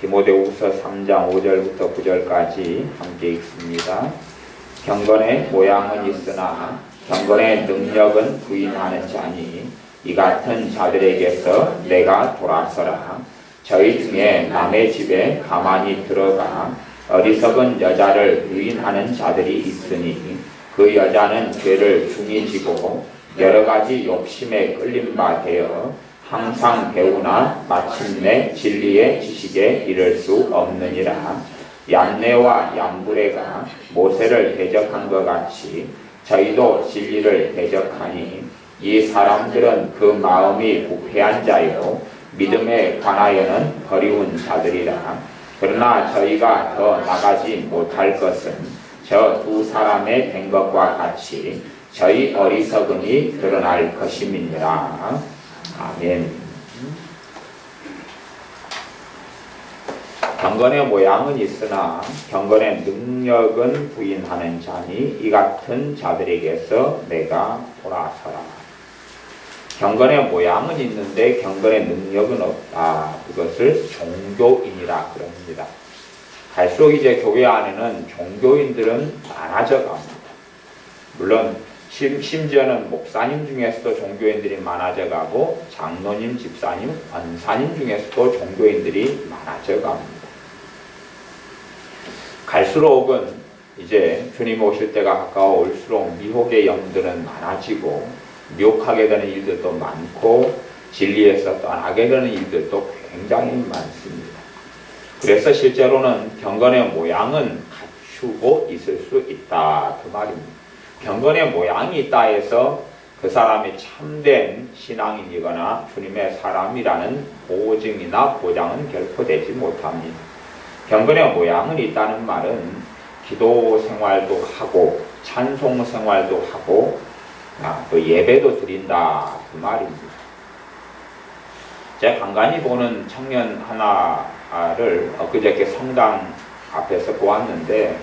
디모데후서 3장 5절부터 9절까지 함께 읽습니다. 경건의 모양은 있으나 경건의 능력은 부인하는 자니 이 같은 자들에게서 내가 돌아서라. 저희 중에 남의 집에 가만히 들어가 어리석은 여자를 유인하는 자들이 있으니 그 여자는 죄를 중히 지고 여러 가지 욕심에 끌린 바 되어 항상 배우나 마침내 진리의 지식에 이를 수 없느니라. 얀네와 얀브레가 모세를 대적한 것 같이 저희도 진리를 대적하니 이 사람들은 그 마음이 부패한 자요 믿음에 관하여는 버리운 자들이라. 그러나 저희가 더 나가지 못할 것은 저 두 사람의 된 것과 같이 저희 어리석음이 드러날 것임이니라. 아멘. 경건의 모양은 있으나 경건의 능력은 부인하는 자니 이 같은 자들에게서 내가 돌아서라. 경건의 모양은 있는데 경건의 능력은 없다. 그것을 종교인이라 그럽니다. 갈수록 이제 교회 안에는 종교인들은 많아져 갑니다. 물론 심지어는 목사님 중에서도 종교인들이 많아져 가고 장로님, 집사님, 권사님 중에서도 종교인들이 많아져 갑니다. 갈수록은 이제 주님 오실 때가 가까워 올수록 미혹의 영들은 많아지고 미혹하게 되는 일들도 많고 진리에서 떠나게 되는 일들도 굉장히 많습니다. 그래서 실제로는 경건의 모양은 갖추고 있을 수 있다 그 말입니다. 경건의 모양이 있다 해서 그 사람이 참된 신앙인이거나 주님의 사람이라는 보증이나 보장은 결코 되지 못합니다. 경건의 모양은 있다는 말은 기도 생활도 하고 찬송 생활도 하고 또 예배도 드린다 그 말입니다. 제가 간간히 보는 청년 하나를 엊그저께 성당 앞에서 보았는데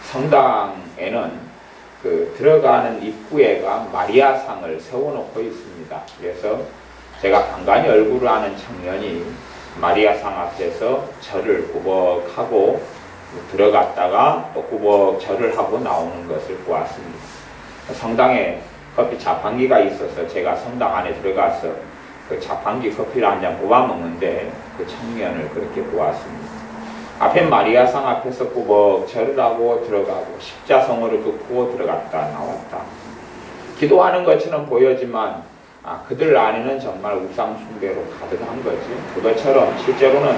성당에는 들어가는 입구에가 마리아상을 세워놓고 있습니다. 그래서 제가 간간히 얼굴을 아는 청년이 마리아상 앞에서 절을 꾸벅하고 들어갔다가 또 꾸벅 절을 하고 나오는 것을 보았습니다. 성당에 커피 자판기가 있어서 제가 성당 안에 들어가서 그 자판기 커피를 한 잔 뽑아 먹는데 그 청년을 그렇게 보았습니다. 앞에 마리아상 앞에서 꾸벅 절을 하고 들어가고 십자성어를 긋고 들어갔다 나왔다. 기도하는 것처럼 보여지만 그들 안에는 정말 우상숭배로 가득한 거지. 그것처럼 실제로는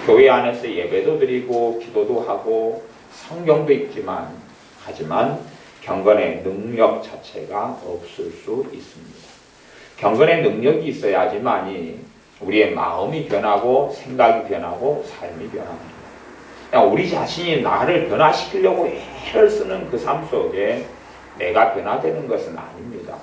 교회 안에서 예배도 드리고 기도도 하고 성경도 읽지만 하지만 경건의 능력 자체가 없을 수 있습니다. 경건의 능력이 있어야지만이 우리의 마음이 변하고 생각이 변하고 삶이 변합니다. 우리 자신이 나를 변화시키려고 애를 쓰는 그 삶 속에 내가 변화되는 것은 아닙니다.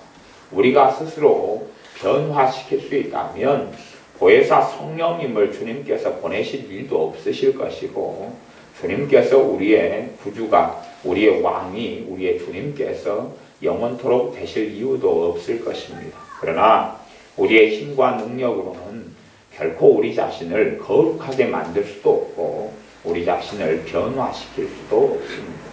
우리가 스스로 변화시킬 수 있다면 보혜사 성령님을 주님께서 보내실 일도 없으실 것이고 주님께서 우리의 구주가 우리의 왕이 우리의 주님께서 영원토록 되실 이유도 없을 것입니다. 그러나 우리의 힘과 능력으로는 결코 우리 자신을 거룩하게 만들 수도 없고 우리 자신을 변화시킬 수도 없습니다.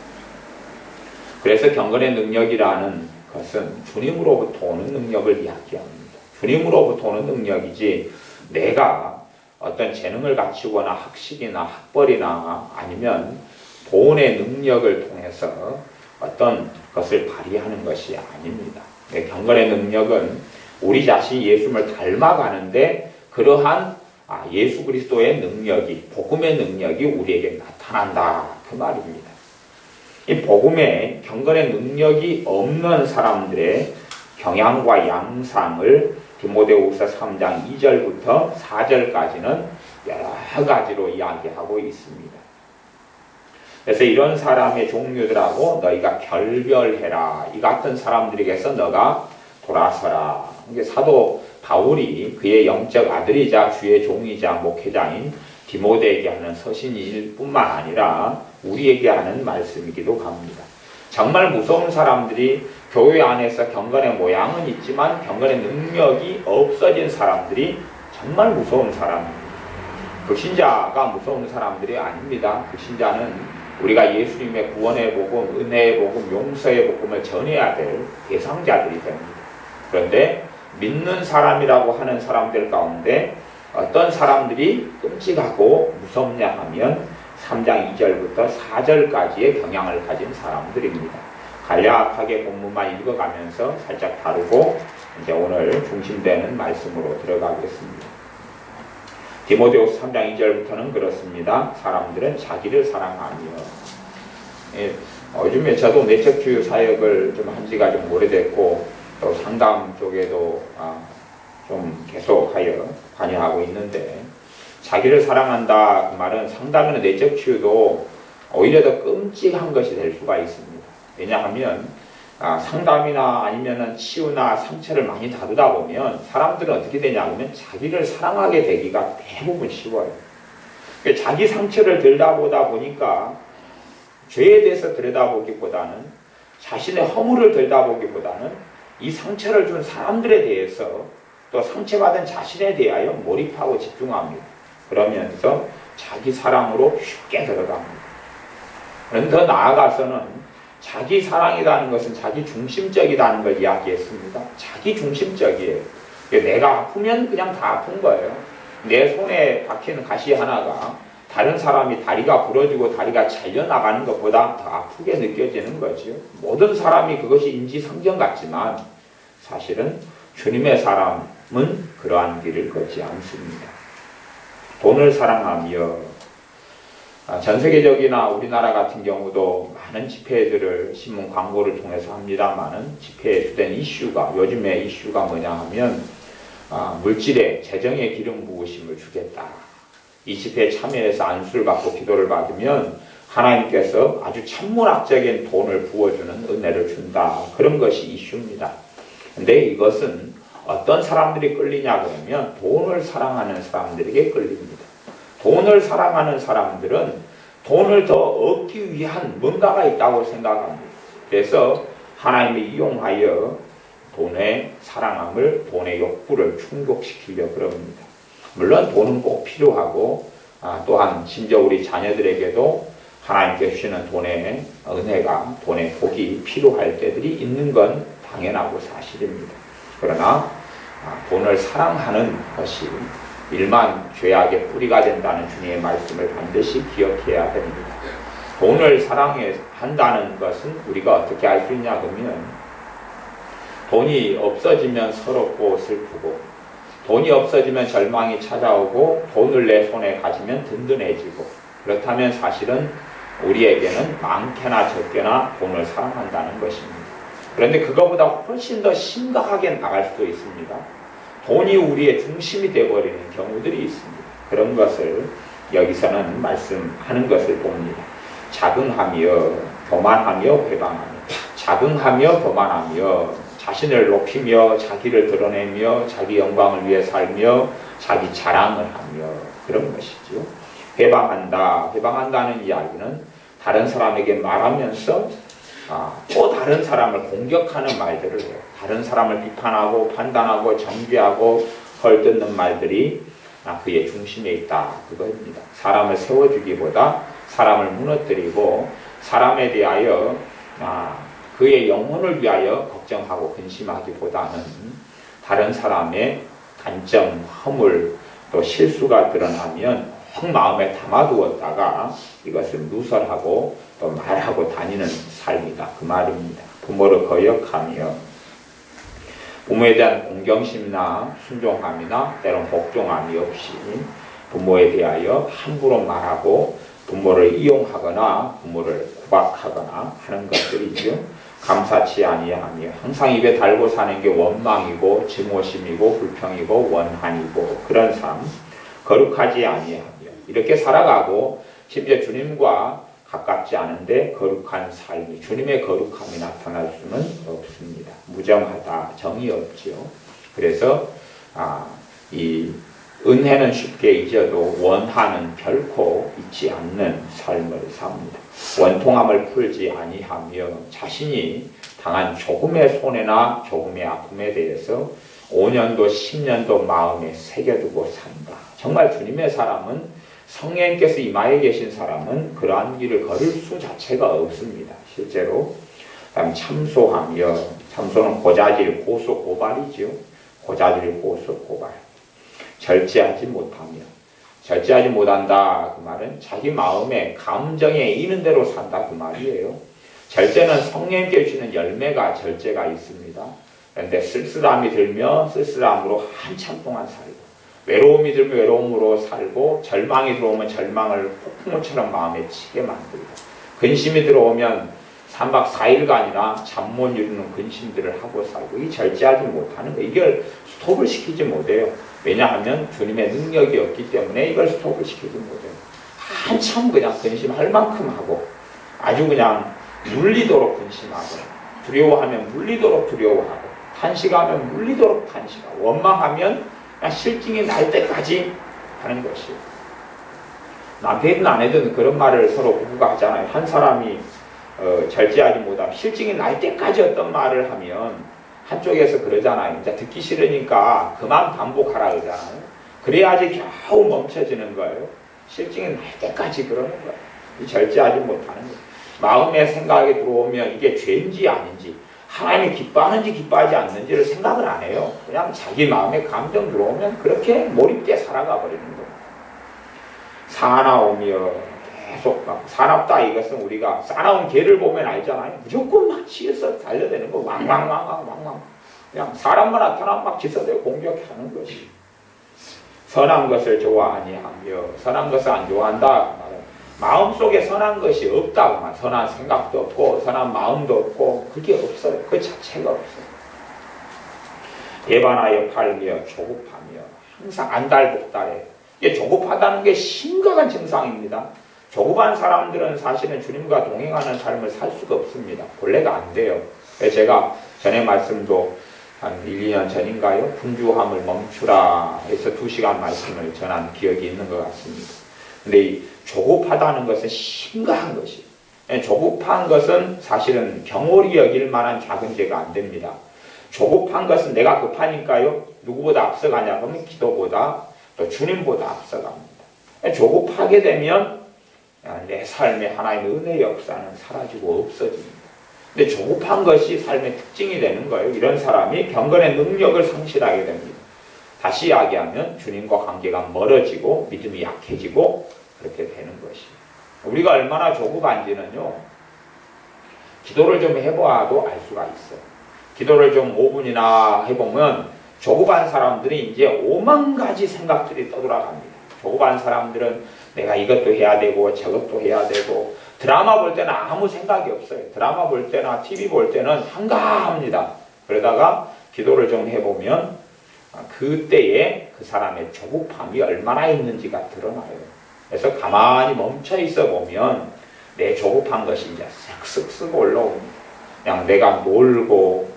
그래서 경건의 능력이라는 것은 주님으로부터 오는 능력을 이야기합니다. 주님으로부터 오는 능력이지 내가 어떤 재능을 갖추거나 학식이나 학벌이나 아니면 돈의 능력을 통해서 어떤 것을 발휘하는 것이 아닙니다. 경건의 능력은 우리 자신이 예수님을 닮아가는데 그러한 예수 그리스도의 능력이 복음의 능력이 우리에게 나타난다 그 말입니다. 이 복음의 경건의 능력이 없는 사람들의 경향과 양상을 디모데후서 3장 2절부터 4절까지는 여러 가지로 이야기하고 있습니다. 그래서 이런 사람의 종류들하고 너희가 결별해라. 이 같은 사람들에게서 너가 돌아서라. 이게 사도 바울이 그의 영적 아들이자 주의 종이자 목회자인 디모데에게 하는 서신일 뿐만 아니라 우리에게 하는 말씀이기도 합니다. 정말 무서운 사람들이 교회 안에서 경건의 모양은 있지만 경건의 능력이 없어진 사람들이 정말 무서운 사람입니다. 불신자가 무서운 사람들이 아닙니다. 불신자는 우리가 예수님의 구원의 복음, 은혜의 복음, 용서의 복음을 전해야 될 대상자들이 됩니다. 그런데 믿는 사람이라고 하는 사람들 가운데 어떤 사람들이 끔찍하고 무섭냐 하면 3장 2절부터 4절까지의 경향을 가진 사람들입니다. 간략하게 본문만 읽어가면서 살짝 다루고 이제 오늘 중심되는 말씀으로 들어가겠습니다. 디모데후서 3장 2절부터는 그렇습니다. 사람들은 자기를 사랑하며, 요즘에 저도 내적주의 사역을 좀 한 지가 좀 오래됐고 또 상담 쪽에도 좀 계속하여 관여하고 있는데, 자기를 사랑한다 그 말은 상담이나 내적치유도 오히려 더 끔찍한 것이 될 수가 있습니다. 왜냐하면 상담이나 아니면은 치유나 상처를 많이 다루다 보면 사람들은 어떻게 되냐면 자기를 사랑하게 되기가 대부분 쉬워요. 그러니까 자기 상처를 들여다보다 보니까 죄에 대해서 들여다보기보다는, 자신의 허물을 들여다보기보다는 이 상처를 준 사람들에 대해서, 또 상처받은 자신에 대하여 몰입하고 집중합니다. 그러면서 자기 사랑으로 쉽게 들어갑니다. 그런데 더 나아가서는 자기 사랑이라는 것은 자기 중심적이라는 걸 이야기했습니다. 자기 중심적이에요. 내가 아프면 그냥 다 아픈 거예요. 내 손에 박힌 가시 하나가 다른 사람이 다리가 부러지고 다리가 잘려나가는 것보다 더 아프게 느껴지는 거죠. 모든 사람이 그것이 인지상정 같지만 사실은 주님의 사람은 그러한 길을 걷지 않습니다. 돈을 사랑하며, 전 세계적이나 우리나라 같은 경우도 많은 집회들을 신문 광고를 통해서 합니다만은, 집회에 주된 이슈가, 요즘의 이슈가 뭐냐 하면 물질에 재정의 기름 부으심을 주겠다. 이 집회에 참여해서 안수를 받고 기도를 받으면 하나님께서 아주 천문학적인 돈을 부어주는 은혜를 준다. 그런 것이 이슈입니다. 근데 이것은 어떤 사람들이 끌리냐 그러면 돈을 사랑하는 사람들에게 끌립니다. 돈을 사랑하는 사람들은 돈을 더 얻기 위한 뭔가가 있다고 생각합니다. 그래서 하나님이 이용하여 돈의 사랑함을, 돈의 욕구를 충족시키려 그럽니다. 물론 돈은 꼭 필요하고, 또한 심지어 우리 자녀들에게도 하나님께 주시는 돈의 은혜가, 돈의 복이 필요할 때들이 있는 건 당연하고 사실입니다. 그러나 돈을 사랑하는 것이 일만 죄악의 뿌리가 된다는 주님의 말씀을 반드시 기억해야 됩니다. 돈을 사랑한다는 것은 우리가 어떻게 알 수 있냐 그러면, 돈이 없어지면 서럽고 슬프고, 돈이 없어지면 절망이 찾아오고, 돈을 내 손에 가지면 든든해지고, 그렇다면 사실은 우리에게는 많게나 적게나 돈을 사랑한다는 것입니다. 그런데 그거보다 훨씬 더 심각하게 나갈 수도 있습니다. 돈이 우리의 중심이 되어버리는 경우들이 있습니다. 그런 것을 여기서는 말씀하는 것을 봅니다. 자긍하며 교만하며 회방하며, 자긍하며 교만하며, 자신을 높이며 자기를 드러내며 자기 영광을 위해 살며 자기 자랑을 하며, 그런 것이죠. 회방한다. 회방한다는 이야기는 다른 사람에게 말하면서 또 다른 사람을 공격하는 말들을 해요. 다른 사람을 비판하고 판단하고 정죄하고 헐뜯는 말들이 그의 중심에 있다. 그겁니다. 사람을 세워주기보다 사람을 무너뜨리고, 사람에 대하여 그의 영혼을 위하여 걱정하고 근심하기보다는 다른 사람의 단점, 허물, 또 실수가 드러나면 확 마음에 담아두었다가 이것을 누설하고 또 말하고 다니는 삶이다. 그 말입니다. 부모를 거역하며, 부모에 대한 공경심이나 순종함이나 때론 복종함이 없이 부모에 대하여 함부로 말하고 부모를 이용하거나 부모를 구박하거나 하는 것들이죠. 감사치 아니하며, 항상 입에 달고 사는 게 원망이고 증오심이고 불평이고 원한이고, 그런 삶, 거룩하지 아니하며 이렇게 살아가고, 심지어 주님과 가깝지 않은데 거룩한 삶이, 주님의 거룩함이 나타날 수는 없습니다. 무정하다, 정이 없죠. 그래서 이 은혜는 쉽게 잊어도 원한은 결코 잊지 않는 삶을 삽니다. 원통함을 풀지 아니하며 자신이 당한 조금의 손해나 조금의 아픔에 대해서 5년도 10년도 마음에 새겨두고 산다. 정말 주님의 사람은 성령께서 임하에 계신 사람은 그러한 길을 걸을 수 자체가 없습니다. 실제로. 다음 참소하며, 참소는 고자질, 고소, 고발이죠. 고자질, 고소, 고발. 절제하지 못하며, 절제하지 못한다 그 말은 자기 마음에 감정에 있는 대로 산다 그 말이에요. 절제는 성령께 주시는 열매가 절제가 있습니다. 그런데 쓸쓸함이 들면 쓸쓸함으로 한참 동안 살고, 외로움이 들면 외로움으로 살고, 절망이 들어오면 절망을 폭풍우처럼 마음에 치게 만들고, 근심이 들어오면 3박 4일간이나 잠 못 이루는 근심들을 하고 살고, 이 절제하지 못하는 거, 이걸 스톱을 시키지 못해요. 왜냐하면 주님의 능력이 없기 때문에 이걸 스톱을 시키지 못해요. 한참 그냥 근심할 만큼 하고, 아주 그냥 물리도록 근심하고, 두려워하면 물리도록 두려워하고, 탄식하면 물리도록 탄식하고, 원망하면 그냥 실증이 날 때까지 하는 것이에요. 남편이든 아내든 그런 말을 서로 부부가 하잖아요. 한 사람이 절제하지 못하면 실증이 날 때까지 어떤 말을 하면 한쪽에서 그러잖아요. 이제 듣기 싫으니까 그만 반복하라 그러잖아요. 그래야지 겨우 멈춰지는 거예요. 실증이 날 때까지 그러는 거예요. 이 절제하지 못하는 거예요. 마음에 생각이 들어오면 이게 죄인지 아닌지, 하나님이 기뻐하는지 기뻐하지 않는지를 생각을 안 해요. 그냥 자기 마음에 감정 들어오면 그렇게 몰입돼 살아가 버리는 거예요. 사나우며 계속 막, 사납다 이것은 우리가 사나운 개를 보면 알잖아요. 무조건 막 치에서 달려대는 거, 왕왕왕왕왕왕. 그냥 사람만 나타나면 막 기사대고 공격하는 것이. 선한 것을 좋아하니 하며, 선한 것을 안 좋아한다. 마음속에 선한 것이 없다고. 선한 생각도 없고 선한 마음도 없고 그게 없어요. 그 자체가 없어요. 예반하여 팔며 조급하며, 항상 안달복달해. 이게 조급하다는 게 심각한 증상입니다. 조급한 사람들은 사실은 주님과 동행하는 삶을 살 수가 없습니다. 본래가 안 돼요. 제가 전에 말씀도 한 1, 2년 전인가요? 분주함을 멈추라 해서 2시간 말씀을 전한 기억이 있는 것 같습니다. 근데 이 조급하다는 것은 심각한 것이에요. 조급한 것은 사실은 경홀히 여길 만한 작은 죄가 안 됩니다. 조급한 것은 내가 급하니까요, 누구보다 앞서가냐 그러면 기도보다 또 주님보다 앞서갑니다. 조급하게 되면 내 삶에 하나님의 은혜의 역사는 사라지고 없어집니다. 근데 조급한 것이 삶의 특징이 되는 거예요. 이런 사람이 경건의 능력을 상실하게 됩니다. 다시 이야기하면 주님과 관계가 멀어지고 믿음이 약해지고 그렇게 되는 것이에요. 우리가 얼마나 조급한지는요, 기도를 좀 해봐도 알 수가 있어요. 기도를 좀 5분이나 해보면 조급한 사람들이 이제 5만 가지 생각들이 떠돌아갑니다. 조급한 사람들은 내가 이것도 해야 되고 저것도 해야 되고, 드라마 볼 때는 아무 생각이 없어요. 드라마 볼 때나 TV 볼 때는 한가합니다. 그러다가 기도를 좀 해보면 그때에 그 사람의 조급함이 얼마나 있는지가 드러나요. 그래서 가만히 멈춰 있어 보면 내 조급한 것이 이제 쓱쓱 쓰고 올라옵니다. 그냥 내가 놀고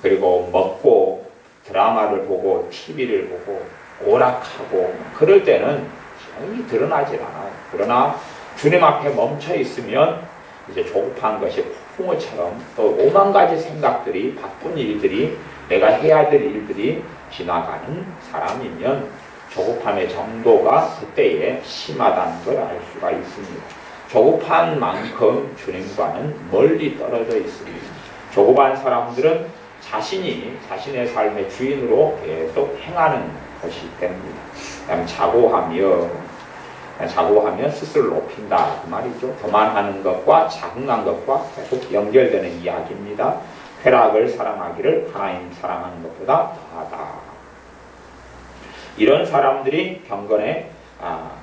그리고 먹고 드라마를 보고 TV를 보고 오락하고 그럴 때는 전혀 드러나질 않아요. 그러나 주님 앞에 멈춰 있으면 이제 조급한 것이 폭풍우처럼 또 5만 가지 생각들이, 바쁜 일들이, 내가 해야 될 일들이 지나가는 사람이면 조급함의 정도가 그때에 심하다는 걸 알 수가 있습니다. 조급한 만큼 주님과는 멀리 떨어져 있습니다. 조급한 사람들은 자신이 자신의 삶의 주인으로 계속 행하는 것이 됩니다. 자고하며 스스로 높인다 그 말이죠. 교만하는 것과 자긍한 것과 계속 연결되는 이야기입니다. 쾌락을 사랑하기를 하나님 사랑하는 것보다 더하다. 이런 사람들이 경건에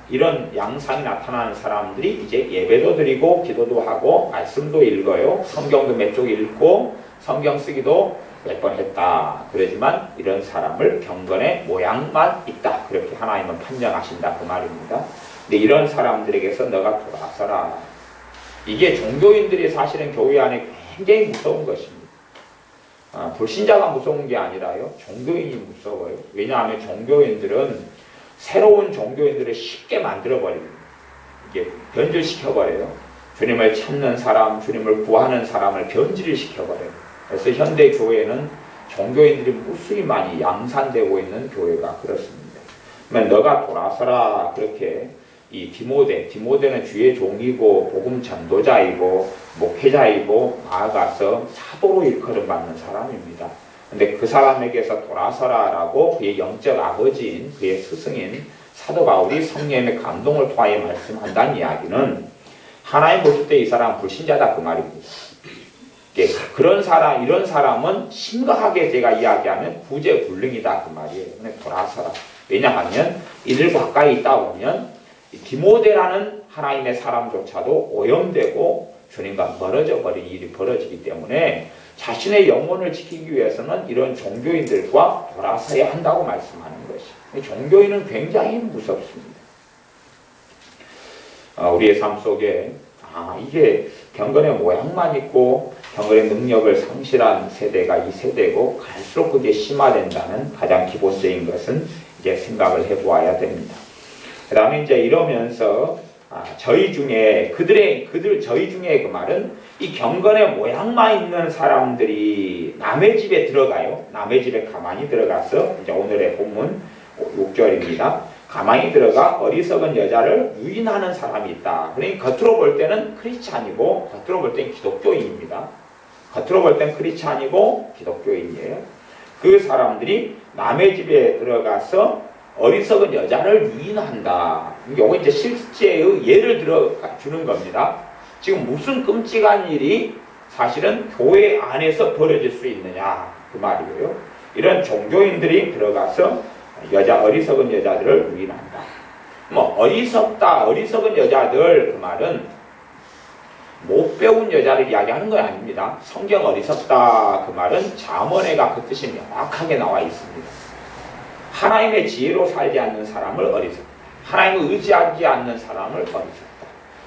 이런 양상이 나타나는 사람들이 이제 예배도 드리고 기도도 하고 말씀도 읽어요. 성경도 몇 쪽 읽고 성경 쓰기도 몇 번 했다. 그러지만 이런 사람을 경건의 모양만 있다. 그렇게 하나님은 판정하신다 그 말입니다. 근데 이런 사람들에게서 너가 돌아서라. 이게 종교인들이 사실은 교회 안에 굉장히 무서운 것입니다. 불신자가 무서운 게 아니라요, 종교인이 무서워요. 왜냐하면 종교인들은 새로운 종교인들을 쉽게 만들어버립니다. 이게 변질시켜버려요. 주님을 찾는 사람, 주님을 구하는 사람을 변질을 시켜버려요. 그래서 현대 교회는 종교인들이 무수히 많이 양산되고 있는 교회가 그렇습니다. 그러면 너가 돌아서라 그렇게 이 디모데는 주의 종이고 복음 전도자이고 목회자이고 나아가서 사도로 일컬음 받는 사람입니다. 근데 그 사람에게서 돌아서라라고 그의 영적 아버지인 그의 스승인 사도 바울이 성령의 감동을 통하여 말씀한다는 이야기는 하나님 보실 때 이 사람은 불신자다 그 말입니다. 그런 사람, 이런 사람은 심각하게 제가 이야기하면 구제불능이다 그 말이에요. 근데 돌아서라. 왜냐하면 이들 가까이 있다 보면 디모데라는 하나님의 사람조차도 오염되고 주님과 멀어져 버린 일이 벌어지기 때문에 자신의 영혼을 지키기 위해서는 이런 종교인들과 돌아서야 한다고 말씀하는 것이. 종교인은 굉장히 무섭습니다. 우리의 삶 속에 이게 경건의 모양만 있고 경건의 능력을 상실한 세대가 이 세대고 갈수록 그게 심화된다는 가장 기본적인 것은 이제 생각을 해보아야 됩니다. 그 다음에 이제 이러면서 저희 중에 저희 중에 그 말은 이 경건의 모양만 있는 사람들이 남의 집에 들어가요. 남의 집에 가만히 들어가서 이제 오늘의 본문 6절입니다. 가만히 들어가 어리석은 여자를 유인하는 사람이 있다. 그러니까 겉으로 볼 때는 크리스찬이고 겉으로 볼 때는 기독교인입니다. 겉으로 볼 때는 크리스찬이고 기독교인이에요. 그 사람들이 남의 집에 들어가서 어리석은 여자를 유인한다. 이거 이제 실제의 예를 들어 주는 겁니다. 지금 무슨 끔찍한 일이 사실은 교회 안에서 벌어질 수 있느냐 그 말이에요. 이런 종교인들이 들어가서 어리석은 여자들을 유인한다. 어리석은 여자들 그 말은 못 배운 여자를 이야기하는 건 아닙니다. 성경 어리석다 그 말은 잠언에가 그 뜻이 명확하게 나와 있습니다. 하나님의 지혜로 살지 않는 사람을 어리석다. 하나님을 의지하지 않는 사람을 어리석다.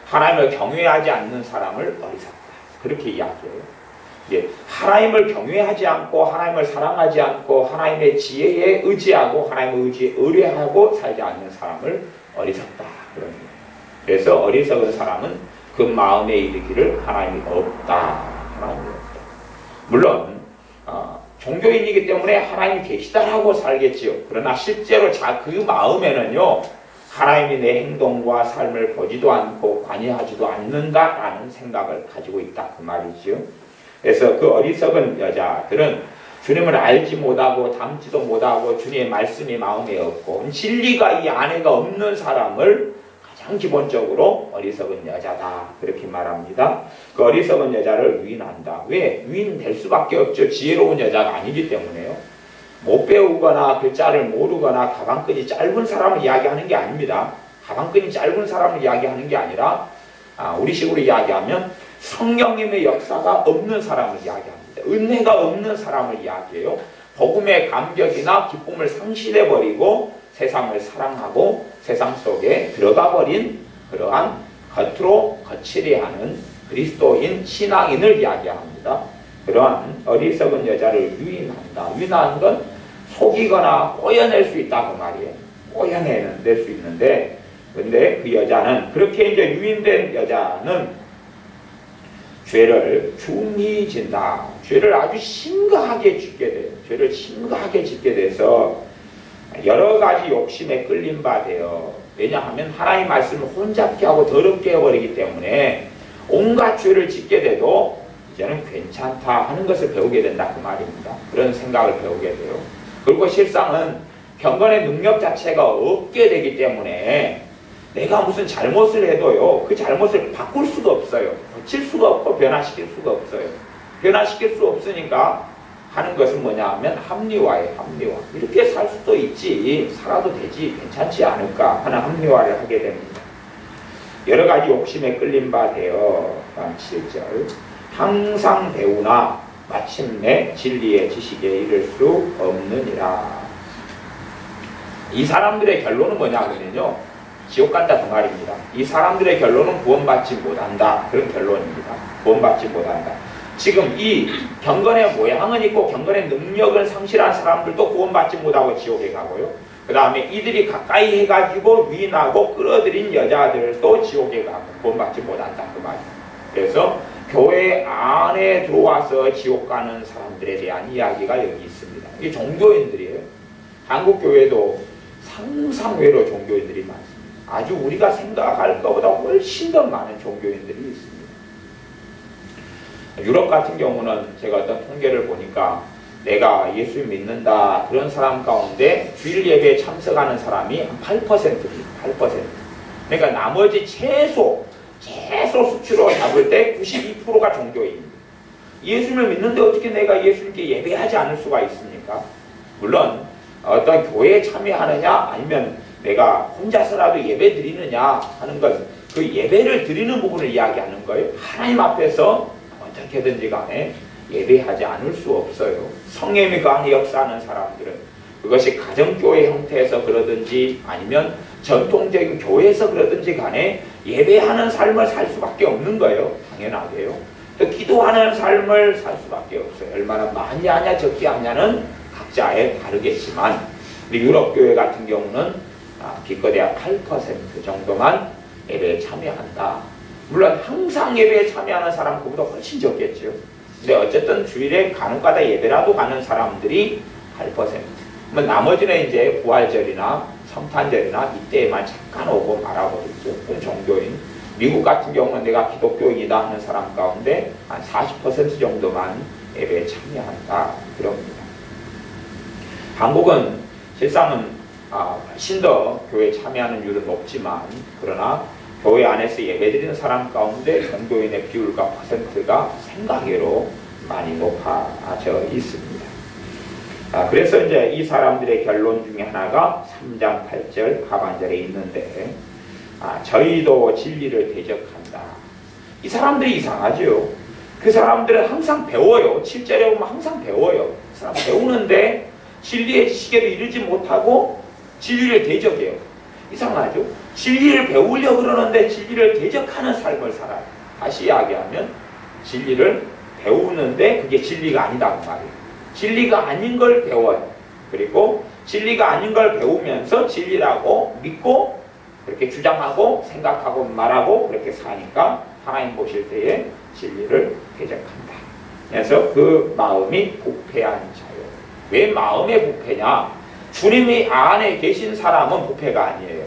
하나님을 경외하지 않는 사람을 어리석다. 그렇게 이야기해요. 하나님을 경외하지 않고 하나님을 사랑하지 않고 하나님의 지혜에 의지하고 하나님의 의지에 의뢰하고 살지 않는 사람을 어리석다. 그래서 어리석은 사람은 그 마음에 이르기를 하나님이 없다. 하나님이 없다. 물론 종교인이기 때문에 하나님이 계시다라고 살겠지요. 그러나 실제로 그 마음에는요 하나님이 내 행동과 삶을 보지도 않고 관여하지도 않는다라는 생각을 가지고 있다 그 말이지요. 그래서 그 어리석은 여자들은 주님을 알지 못하고 담지도 못하고 주님의 말씀이 마음에 없고 진리가 이 안에가 없는 사람을 가장 기본적으로 어리석은 여자다 그렇게 말합니다. 그 어리석은 여자를 유인한다. 왜? 유인될 수밖에 없죠. 지혜로운 여자가 아니기 때문에요. 못 배우거나 글자를 모르거나 가방끈이 짧은 사람을 이야기하는 게 아닙니다. 가방끈이 짧은 사람을 이야기하는 게 아니라 우리식으로 이야기하면 성령님의 역사가 없는 사람을 이야기합니다. 은혜가 없는 사람을 이야기해요. 복음의 감격이나 기쁨을 상실해버리고 세상을 사랑하고 세상 속에 들어가버린 그러한 겉으로 거칠이하는 그리스도인 신앙인을 이야기합니다. 그러한 어리석은 여자를 유인한다. 유인하는 건 속이거나 꼬여낼 수 있다 그 말이에요. 꼬여낼 수 있는데 근데 그 여자는 그렇게 이제 유인된 여자는 죄를 중히 진다. 죄를 아주 심각하게 짓게 돼요. 죄를 심각하게 짓게 돼서 여러 가지 욕심에 끌린 바 돼요. 왜냐하면 하나님 말씀을 혼잡게 하고 더럽게 해버리기 때문에 온갖 죄를 짓게 돼도 이제는 괜찮다 하는 것을 배우게 된다 그 말입니다. 그런 생각을 배우게 돼요. 그리고 실상은 경건의 능력 자체가 없게 되기 때문에 내가 무슨 잘못을 해도요 그 잘못을 바꿀 수가 없어요. 고칠 수가 없고 변화시킬 수가 없어요. 변화시킬 수 없으니까 하는 것은 뭐냐 하면 합리화예요. 합리화. 이렇게 살 수도 있지 살아도 되지 괜찮지 않을까 하는 합리화를 하게 됩니다. 여러 가지 욕심에 끌린 바 되어 7절 항상 배우나 마침내 진리의 지식에 이를 수 없느니라. 이 사람들의 결론은 뭐냐 그러면요 지옥 간다 그 말입니다. 이 사람들의 결론은 구원받지 못한다. 그런 결론입니다. 구원받지 못한다. 지금 이 경건의 모양은 있고 경건의 능력을 상실한 사람들도 구원받지 못하고 지옥에 가고요. 그 다음에 이들이 가까이 해가지고 유인하고 끌어들인 여자들도 지옥에 가고 구원받지 못한다 그 말입니다. 그래서 교회 안에 들어와서 지옥 가는 사람들에 대한 이야기가 여기 있습니다. 이게 종교인들이에요. 한국 교회도 상상외로 종교인들이 많습니다. 아주 우리가 생각할 것보다 훨씬 더 많은 종교인들이 있습니다. 유럽 같은 경우는 제가 어떤 통계를 보니까 내가 예수 믿는다 그런 사람 가운데 주일 예배에 참석하는 사람이 한 8%입니다. 8%. 그러니까 나머지 최소 수치로 잡을 때 92%가 종교인입니다. 예수를 믿는데 어떻게 내가 예수님께 예배하지 않을 수가 있습니까? 물론 어떤 교회에 참여하느냐 아니면 내가 혼자서라도 예배 드리느냐 하는 것, 그 예배를 드리는 부분을 이야기하는 거예요. 하나님 앞에서 어떻게든지 간에 예배하지 않을 수 없어요. 성령이 그 안에 역사하는 사람들은 그것이 가정교회 형태에서 그러든지 아니면 전통적인 교회에서 그러든지 간에 예배하는 삶을 살 수밖에 없는 거예요. 당연하게요. 또 기도하는 삶을 살 수밖에 없어요. 얼마나 많이 하냐 적게 하냐는 각자에 다르겠지만 유럽 교회 같은 경우는 기껏 해야 8% 정도만 예배에 참여한다. 물론 항상 예배에 참여하는 사람 그보다 훨씬 적겠죠. 근데 어쨌든 주일에 간혹가다 예배라도 가는 사람들이 8%. 나머지는 이제 부활절이나 성탄절이나 이때에만 잠깐 오고 말아버리죠. 그건 종교인. 미국 같은 경우는 내가 기독교인이다 하는 사람 가운데 한 40% 정도만 예배에 참여한다. 그럽니다. 한국은 실상은 훨씬 더 교회에 참여하는 율은 높지만 그러나 교회 안에서 예배드리는 사람 가운데 전교인의 비율과 퍼센트가 생각외로 많이 높아져 있습니다. 그래서 이제 이 사람들의 결론 중에 하나가 3장 8절 하반절에 있는데 저희도 진리를 대적한다. 이 사람들이 이상하죠. 그 사람들은 항상 배워요. 7절에 보면 항상 배워요. 그 사람 배우는데 진리의 지식에도 이르지 못하고 진리를 대적해요. 이상하죠. 진리를 배우려고 그러는데 진리를 대적하는 삶을 살아요. 다시 이야기하면 진리를 배우는데 그게 진리가 아니다 그 말이에요. 진리가 아닌 걸 배워요. 그리고 진리가 아닌 걸 배우면서 진리라고 믿고 그렇게 주장하고 생각하고 말하고 그렇게 사니까 하나님 보실 때에 진리를 대적한다. 그래서 그 마음이 부패한 자요. 왜 마음의 부패냐? 주님이 안에 계신 사람은 부패가 아니에요.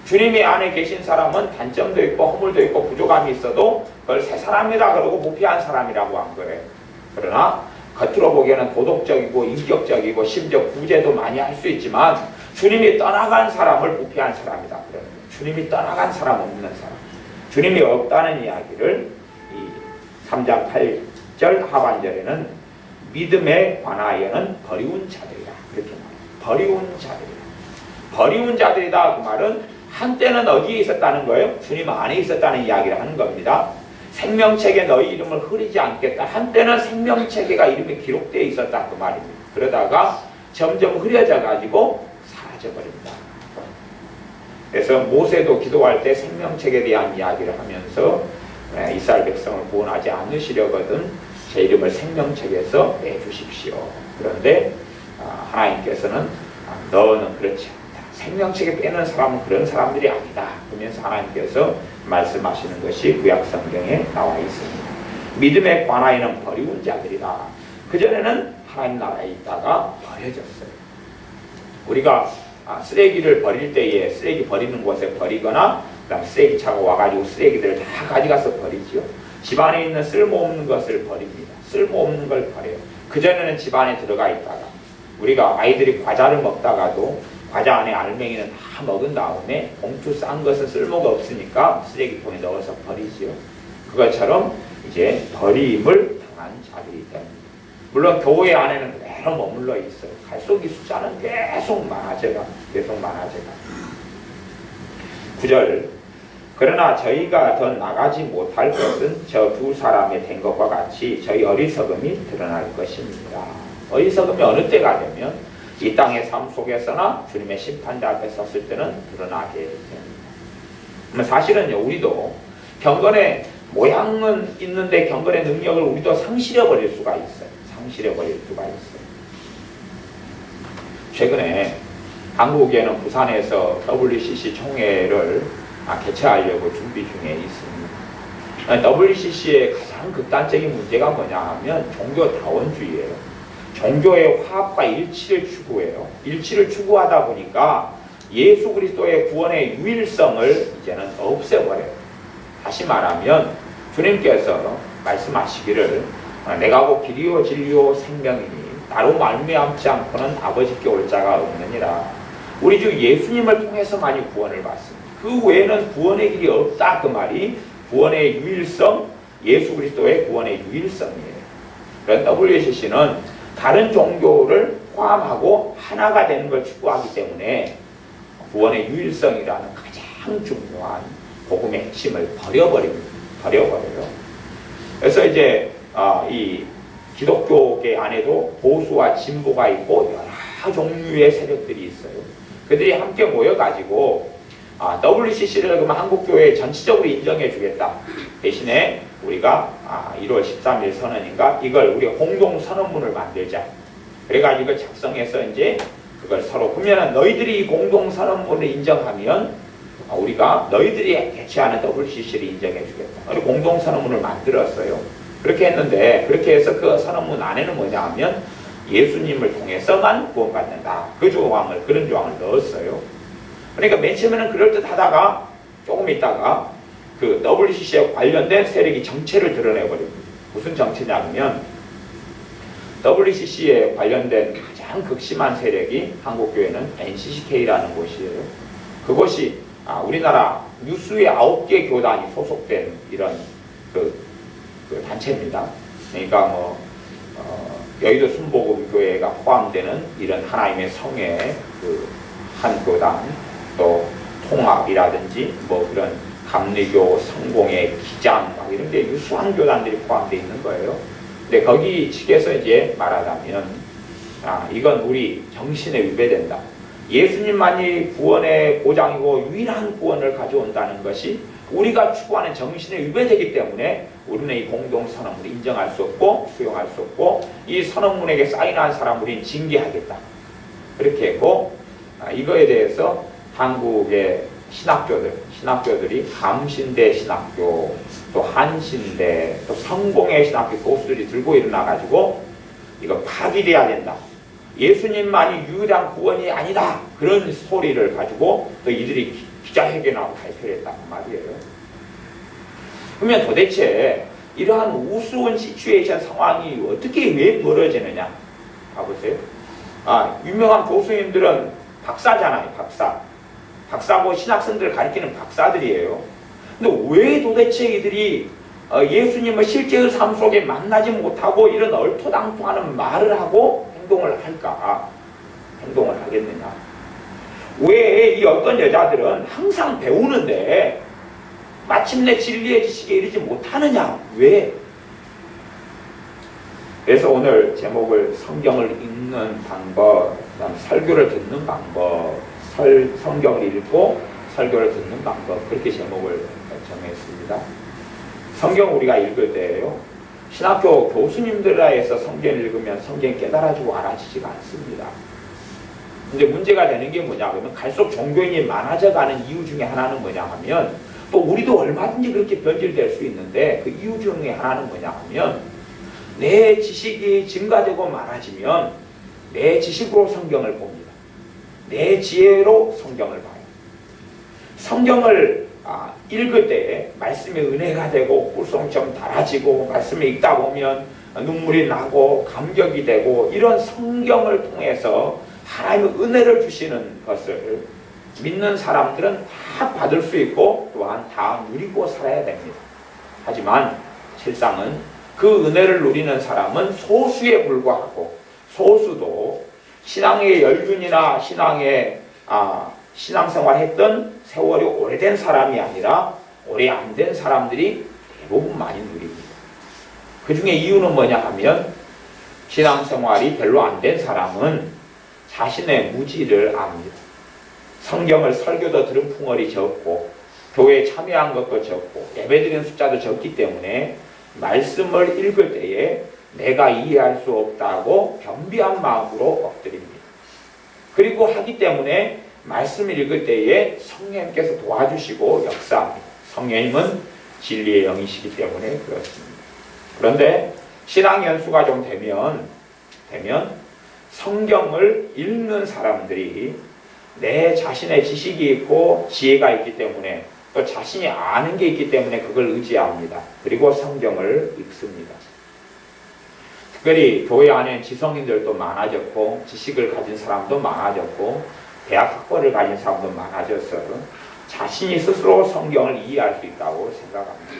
주님이 안에 계신 사람은 단점도 있고 허물도 있고 부족함이 있어도 그걸 새 사람이라 그러고 부패한 사람이라고 한 거예요. 그러나 겉으로 보기에는 도덕적이고 인격적이고 심지어 구제도 많이 할 수 있지만 주님이 떠나간 사람을 부패한 사람이다. 그래요. 주님이 떠나간 사람 없는 사람. 주님이 없다는 이야기를 이 3장 8절 하반절에는 믿음에 관하여는 버리운 자들이다. 이렇게 말해요. 버리운 자들이다. 버리운 자들이다 그 말은 한때는 어디에 있었다는 거예요? 주님 안에 있었다는 이야기를 하는 겁니다. 생명책에 너희 이름을 흐리지 않겠다. 한때는 생명책에가 이름이 기록되어 있었다 그 말입니다. 그러다가 점점 흐려져 가지고 사라져버립니다. 그래서 모세도 기도할 때 생명책에 대한 이야기를 하면서 이스라엘 백성을 구원하지 않으시려거든 제 이름을 생명책에서 내주십시오. 그런데 하나님께서는 너는 그렇지 않다. 생명책에 빼는 사람은 그런 사람들이 아니다. 그러면서 하나님께서 말씀하시는 것이 구약 성경에 나와 있습니다. 믿음에 관하여는 버리운 자들이다. 그전에는 하나님 나라에 있다가 버려졌어요. 우리가 쓰레기를 버릴 때에 쓰레기 버리는 곳에 버리거나 그다음 쓰레기차가 와가지고 쓰레기들을 다 가져가서 버리죠. 집안에 있는 쓸모없는 것을 버립니다. 쓸모없는 걸 버려요. 그전에는 집안에 들어가 있다가 우리가 아이들이 과자를 먹다가도 과자 안에 알맹이는 다 먹은 다음에 봉투 싼 것은 쓸모가 없으니까 쓰레기통에 넣어서 버리지요. 그것처럼 이제 버림을 당한 자들이 됩니다. 물론 교회 안에는 그대로 머물러 있어요. 갈속이 숫자는 계속 많아져가. 9절 그러나 저희가 더 나가지 못할 것은 저 두 사람의 된 것과 같이 저희 어리석음이 드러날 것입니다. 어리석음이 어느 때가 되면 이 땅의 삶 속에서나 주님의 심판자 앞에 섰을 때는 드러나게 됩니다. 사실은요, 우리도 경건의 모양은 있는데 경건의 능력을 우리도 상실해버릴 수가 있어요. 최근에 한국에는 부산에서 WCC 총회를 개최하려고 준비 중에 있습니다. WCC의 가장 극단적인 문제가 뭐냐 하면 종교다원주의예요. 종교의 화합과 일치를 추구해요. 일치를 추구하다 보니까 예수 그리스도의 구원의 유일성을 이제는 없애버려요. 다시 말하면 주님께서 말씀하시기를 내가 곧 길이요 진리요 생명이니 나로 말미암지 않고는 아버지께 올 자가 없느니라. 우리 주 예수님을 통해서만이 구원을 받습니다. 그 외에는 구원의 길이 없다. 그 말이 구원의 유일성, 예수 그리스도의 구원의 유일성이에요. 그런 WCC는 다른 종교를 포함하고 하나가 되는 걸 추구하기 때문에 구원의 유일성이라는 가장 중요한 복음의 핵심을 버려버려요. 그래서 이제 이 기독교계 안에도 보수와 진보가 있고 여러 종류의 세력들이 있어요. 그들이 함께 모여가지고 WCC를 그러면 한국교회에 전체적으로 인정해 주겠다. 대신에 우리가 1월 13일 선언인가 이걸 우리 공동 선언문을 만들자. 그래가지고 이걸 작성해서 이제 그걸 서로 그러면 너희들이 이 공동 선언문을 인정하면 우리가 너희들이 개최하는 WCC를 인정해 주겠다. 우리 공동 선언문을 만들었어요. 그렇게 했는데 그렇게 해서 그 선언문 안에는 뭐냐 하면 예수님을 통해서만 구원받는다. 그 조항을 그런 조항을 넣었어요. 그러니까 맨 처음에는 그럴듯하다가 조금 있다가 그 WCC에 관련된 세력이 정체를 드러내버립니다. 무슨 정체냐면 WCC에 관련된 가장 극심한 세력이 한국교회는 NCCK라는 곳이에요. 그것이 우리나라 유수의 9개 교단이 소속된 이런 그 단체입니다. 그러니까 뭐 여의도 순복음교회가 포함되는 이런 하나님의 성의 그 한 교단, 또 통합이라든지 뭐 그런 감리교, 성공회, 기장 막 이런 게 유수한 교단들이 포함되어 있는 거예요. 근데 거기 측에서 이제 말하자면 이건 우리 정신에 위배된다. 예수님만이 구원의 보장이고 유일한 구원을 가져온다는 것이 우리가 추구하는 정신에 위배되기 때문에 우리는 이 공동선언문을 인정할 수 없고 수용할 수 없고 이 선언문에게 사인한 사람 우리는 징계하겠다. 그렇게 했고 이거에 대해서 한국의 신학교들이 감신대 신학교, 또 한신대, 또 성공회 신학교 교수들이 들고 일어나가지고 이거 파기돼야 된다. 예수님만이 유일한 구원이 아니다. 그런 스토리를 가지고 또 이들이 기자회견하고 발표를 했단 말이에요. 그러면 도대체 이러한 우스운 시츄에이션 상황이 어떻게 왜 벌어지느냐? 봐보세요. 유명한 교수님들은 박사잖아요. 박사고 신학생들을 가리키는 박사들이에요. 근데 왜 도대체 이들이 예수님을 실제의 삶 속에 만나지 못하고 이런 얼토당토하는 말을 하고 행동을 할까? 행동을 하겠느냐? 왜 이 어떤 여자들은 항상 배우는데 마침내 진리의 지식에 이르지 못하느냐? 왜? 그래서 오늘 제목을 성경을 읽는 방법, 그다음 설교를 듣는 방법, 성경을 읽고 설교를 듣는 방법, 그렇게 제목을 정했습니다. 성경 우리가 읽을 때예요. 신학교 교수님들에 의해서 성경을 읽으면 성경이 깨달아지고 알아지지가 않습니다. 근데 문제가 되는 게 뭐냐 그러면 갈수록 종교인이 많아져가는 이유 중에 하나는 뭐냐 하면 또 우리도 얼마든지 그렇게 변질될 수 있는데 그 이유 중에 하나는 뭐냐 하면 내 지식이 증가되고 많아지면 내 지식으로 성경을 봅니다. 내 지혜로 성경을 봐요. 성경을 읽을 때 말씀의 은혜가 되고 꿀송처럼 달아지고 말씀을 읽다 보면 눈물이 나고 감격이 되고 이런 성경을 통해서 하나님의 은혜를 주시는 것을 믿는 사람들은 다 받을 수 있고 또한 다 누리고 살아야 됩니다. 하지만 실상은 그 은혜를 누리는 사람은 소수에 불과하고 소수도 신앙의 연륜이나 신앙생활 했던 세월이 오래된 사람이 아니라 오래 안 된 사람들이 대부분 많이 누립니다. 그 중에 이유는 뭐냐 하면 신앙생활이 별로 안 된 사람은 자신의 무지를 압니다. 성경을 설교도 들은 풍월이 적고 교회에 참여한 것도 적고 예배드리는 숫자도 적기 때문에 말씀을 읽을 때에 내가 이해할 수 없다고 겸비한 마음으로 엎드립니다. 그리고 하기 때문에 말씀을 읽을 때에 성령님께서 도와주시고 역사합니다. 성령님은 진리의 영이시기 때문에 그렇습니다. 그런데 신앙 연수가 좀 되면 성경을 읽는 사람들이 내 자신의 지식이 있고 지혜가 있기 때문에 또 자신이 아는 게 있기 때문에 그걸 의지합니다. 그리고 성경을 읽습니다. 특별히 교회 안에는 지성인들도 많아졌고 지식을 가진 사람도 많아졌고 대학 학벌을 가진 사람도 많아져서 자신이 스스로 성경을 이해할 수 있다고 생각합니다.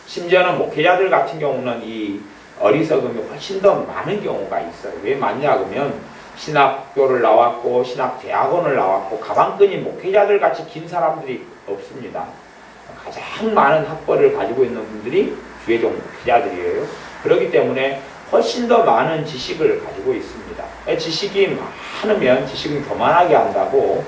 심지어는 목회자들 같은 경우는 이 어리석음이 훨씬 더 많은 경우가 있어요. 왜 많냐 그러면 신학교를 나왔고 신학대학원을 나왔고 가방끈이 목회자들 같이 긴 사람들이 없습니다. 가장 많은 학벌을 가지고 있는 분들이 주의종 목회자들이에요. 그렇기 때문에 훨씬 더 많은 지식을 가지고 있습니다. 지식이 많으면 지식은 교만하게 한다고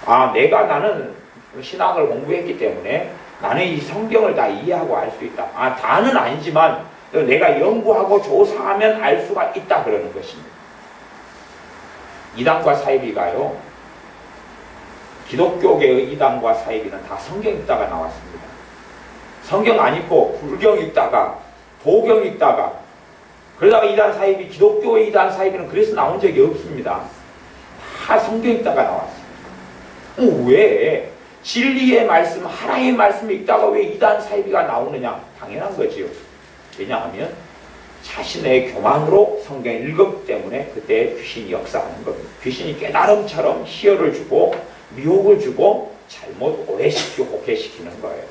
나는 신학을 공부했기 때문에 나는 이 성경을 다 이해하고 알 수 있다. 다는 아니지만 내가 연구하고 조사하면 알 수가 있다 그러는 것입니다. 이단과 사이비가요. 기독교계의 이단과 사이비는 다 성경 읽다가 나왔습니다. 성경 안 읽고 불경 읽다가 도경 읽다가 그러다가 이단 사이비 기독교의 이단 사이비는 그래서 나온 적이 없습니다. 다 성경 읽다가 나왔습니다. 왜? 진리의 말씀, 하나님의 말씀을 읽다가 왜 이단 사이비가 나오느냐? 당연한 거지요. 왜냐하면 자신의 교만으로 성경을 읽었기 때문에 그때 귀신이 역사하는 겁니다. 귀신이 깨달음처럼 희열을 주고 미혹을 주고 잘못 오해시키고 곡해시키는 거예요.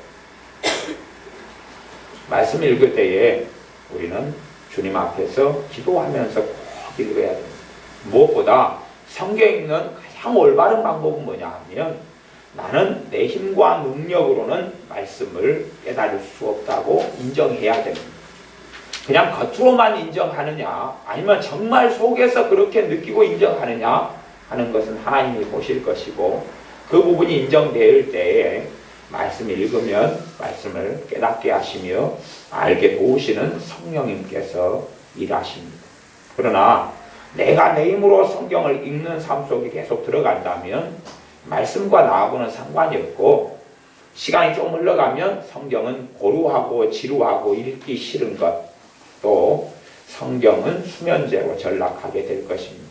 말씀을 읽을 때에 우리는 주님 앞에서 기도하면서 꼭 읽어야 됩니다. 무엇보다 성경 읽는 가장 올바른 방법은 뭐냐 하면 나는 내 힘과 능력으로는 말씀을 깨달을 수 없다고 인정해야 됩니다. 그냥 겉으로만 인정하느냐 아니면 정말 속에서 그렇게 느끼고 인정하느냐 하는 것은 하나님이 보실 것이고 그 부분이 인정될 때에 말씀을 읽으면 말씀을 깨닫게 하시며 알게 도우시는 성령님께서 일하십니다. 그러나 내가 내 힘으로 성경을 읽는 삶 속에 계속 들어간다면 말씀과 나하고는 상관이 없고 시간이 좀 흘러가면 성경은 고루하고 지루하고 읽기 싫은 것 또 성경은 수면제로 전락하게 될 것입니다.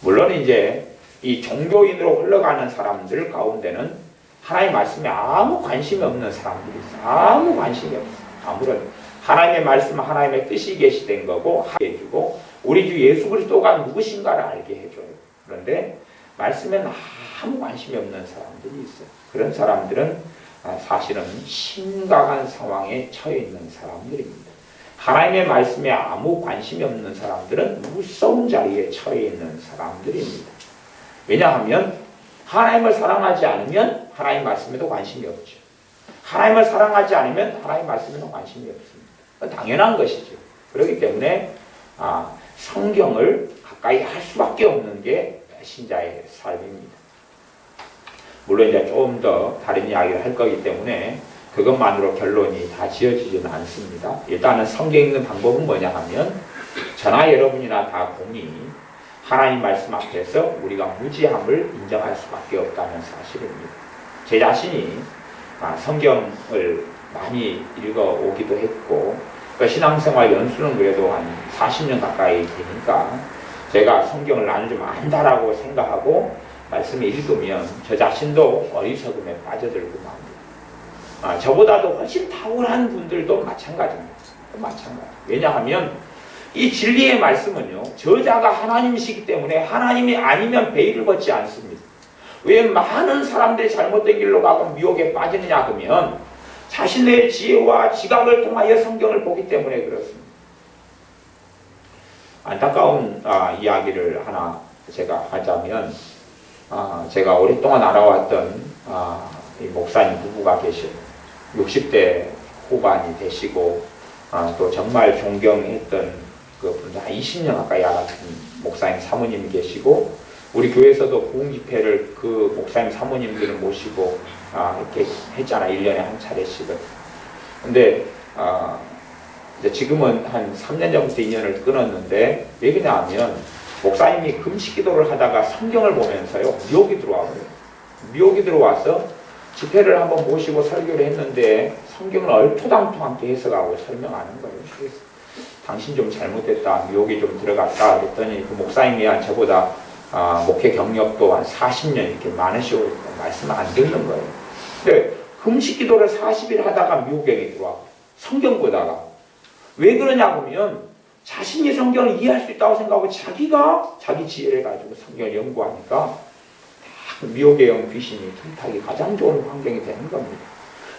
물론 이제 이 종교인으로 흘러가는 사람들 가운데는 하나님의 말씀에 아무 관심이 없는 사람들이 있어요. 아무 관심이 없어요. 아무런 하나님의 말씀은 하나님의 뜻이 계시된 거고 하게 해주고 우리 주 예수 그리스도가 누구신가를 알게 해줘요. 그런데 말씀에는 아무 관심이 없는 사람들이 있어요. 그런 사람들은 사실은 심각한 상황에 처해 있는 사람들입니다. 하나님의 말씀에 아무 관심이 없는 사람들은 무서운 자리에 처해 있는 사람들입니다. 왜냐하면 하나님을 사랑하지 않으면 하나님 말씀에도 관심이 없죠. 하나님을 사랑하지 않으면 하나님 말씀에도 관심이 없습니다. 당연한 것이죠. 그렇기 때문에 성경을 가까이 할 수밖에 없는 게 신자의 삶입니다. 물론 이제 좀 더 다른 이야기를 할 거기 때문에 그것만으로 결론이 다 지어지지는 않습니다. 일단은 성경 읽는 방법은 뭐냐 하면 저나 여러분이나 다 공히 하나님 말씀 앞에서 우리가 무지함을 인정할 수밖에 없다는 사실입니다. 제 자신이 성경을 많이 읽어오기도 했고 신앙생활 연수는 그래도 한 40년 가까이 되니까 제가 성경을 나는 좀 안다라고 생각하고 말씀을 읽으면 저 자신도 어리석음에 빠져들고 맙니다. 저보다도 훨씬 탁월한 분들도 마찬가지입니다. 왜냐하면 이 진리의 말씀은요 저자가 하나님이시기 때문에 하나님이 아니면 베일을 벗지 않습니다. 왜 많은 사람들이 잘못된 길로 가고 미혹에 빠지느냐 그러면 자신의 지혜와 지각을 통하여 성경을 보기 때문에 그렇습니다. 안타까운 이야기를 하나 제가 하자면 제가 오랫동안 알아왔던 이 목사님 부부가 계셔요. 60대 후반이 되시고 또 정말 존경했던 그분 한 20년 가까이 알았던 목사님 사모님이 계시고 우리 교회에서도 부흥 집회를 그 목사님 사모님들을 모시고 이렇게 했잖아. 1년에 한 차례씩은. 근데 이제 지금은 한 3년 전부터 인연을 끊었는데 왜 그러냐 하면 목사님이 금식 기도를 하다가 성경을 보면서요 미혹이 들어와요. 미혹이 들어와서 집회를 한번 모시고 설교를 했는데 성경을 얼토당토하게 해석하고 설명하는 거예요. 그래서 당신 좀 잘못됐다. 미혹이 좀 들어갔다. 그랬더니 그 목사님이 저보다 목회 경력도 한 40년 이렇게 많으시고 말씀을 안 듣는 거예요. 근데 금식 기도를 40일 하다가 미국경에 들어와 성경 보다가 왜 그러냐면 자신이 성경을 이해할 수 있다고 생각하고 자기가 자기 지혜를 가지고 성경을 연구하니까 미혹의 귀신이 틈타기 가장 좋은 환경이 되는 겁니다.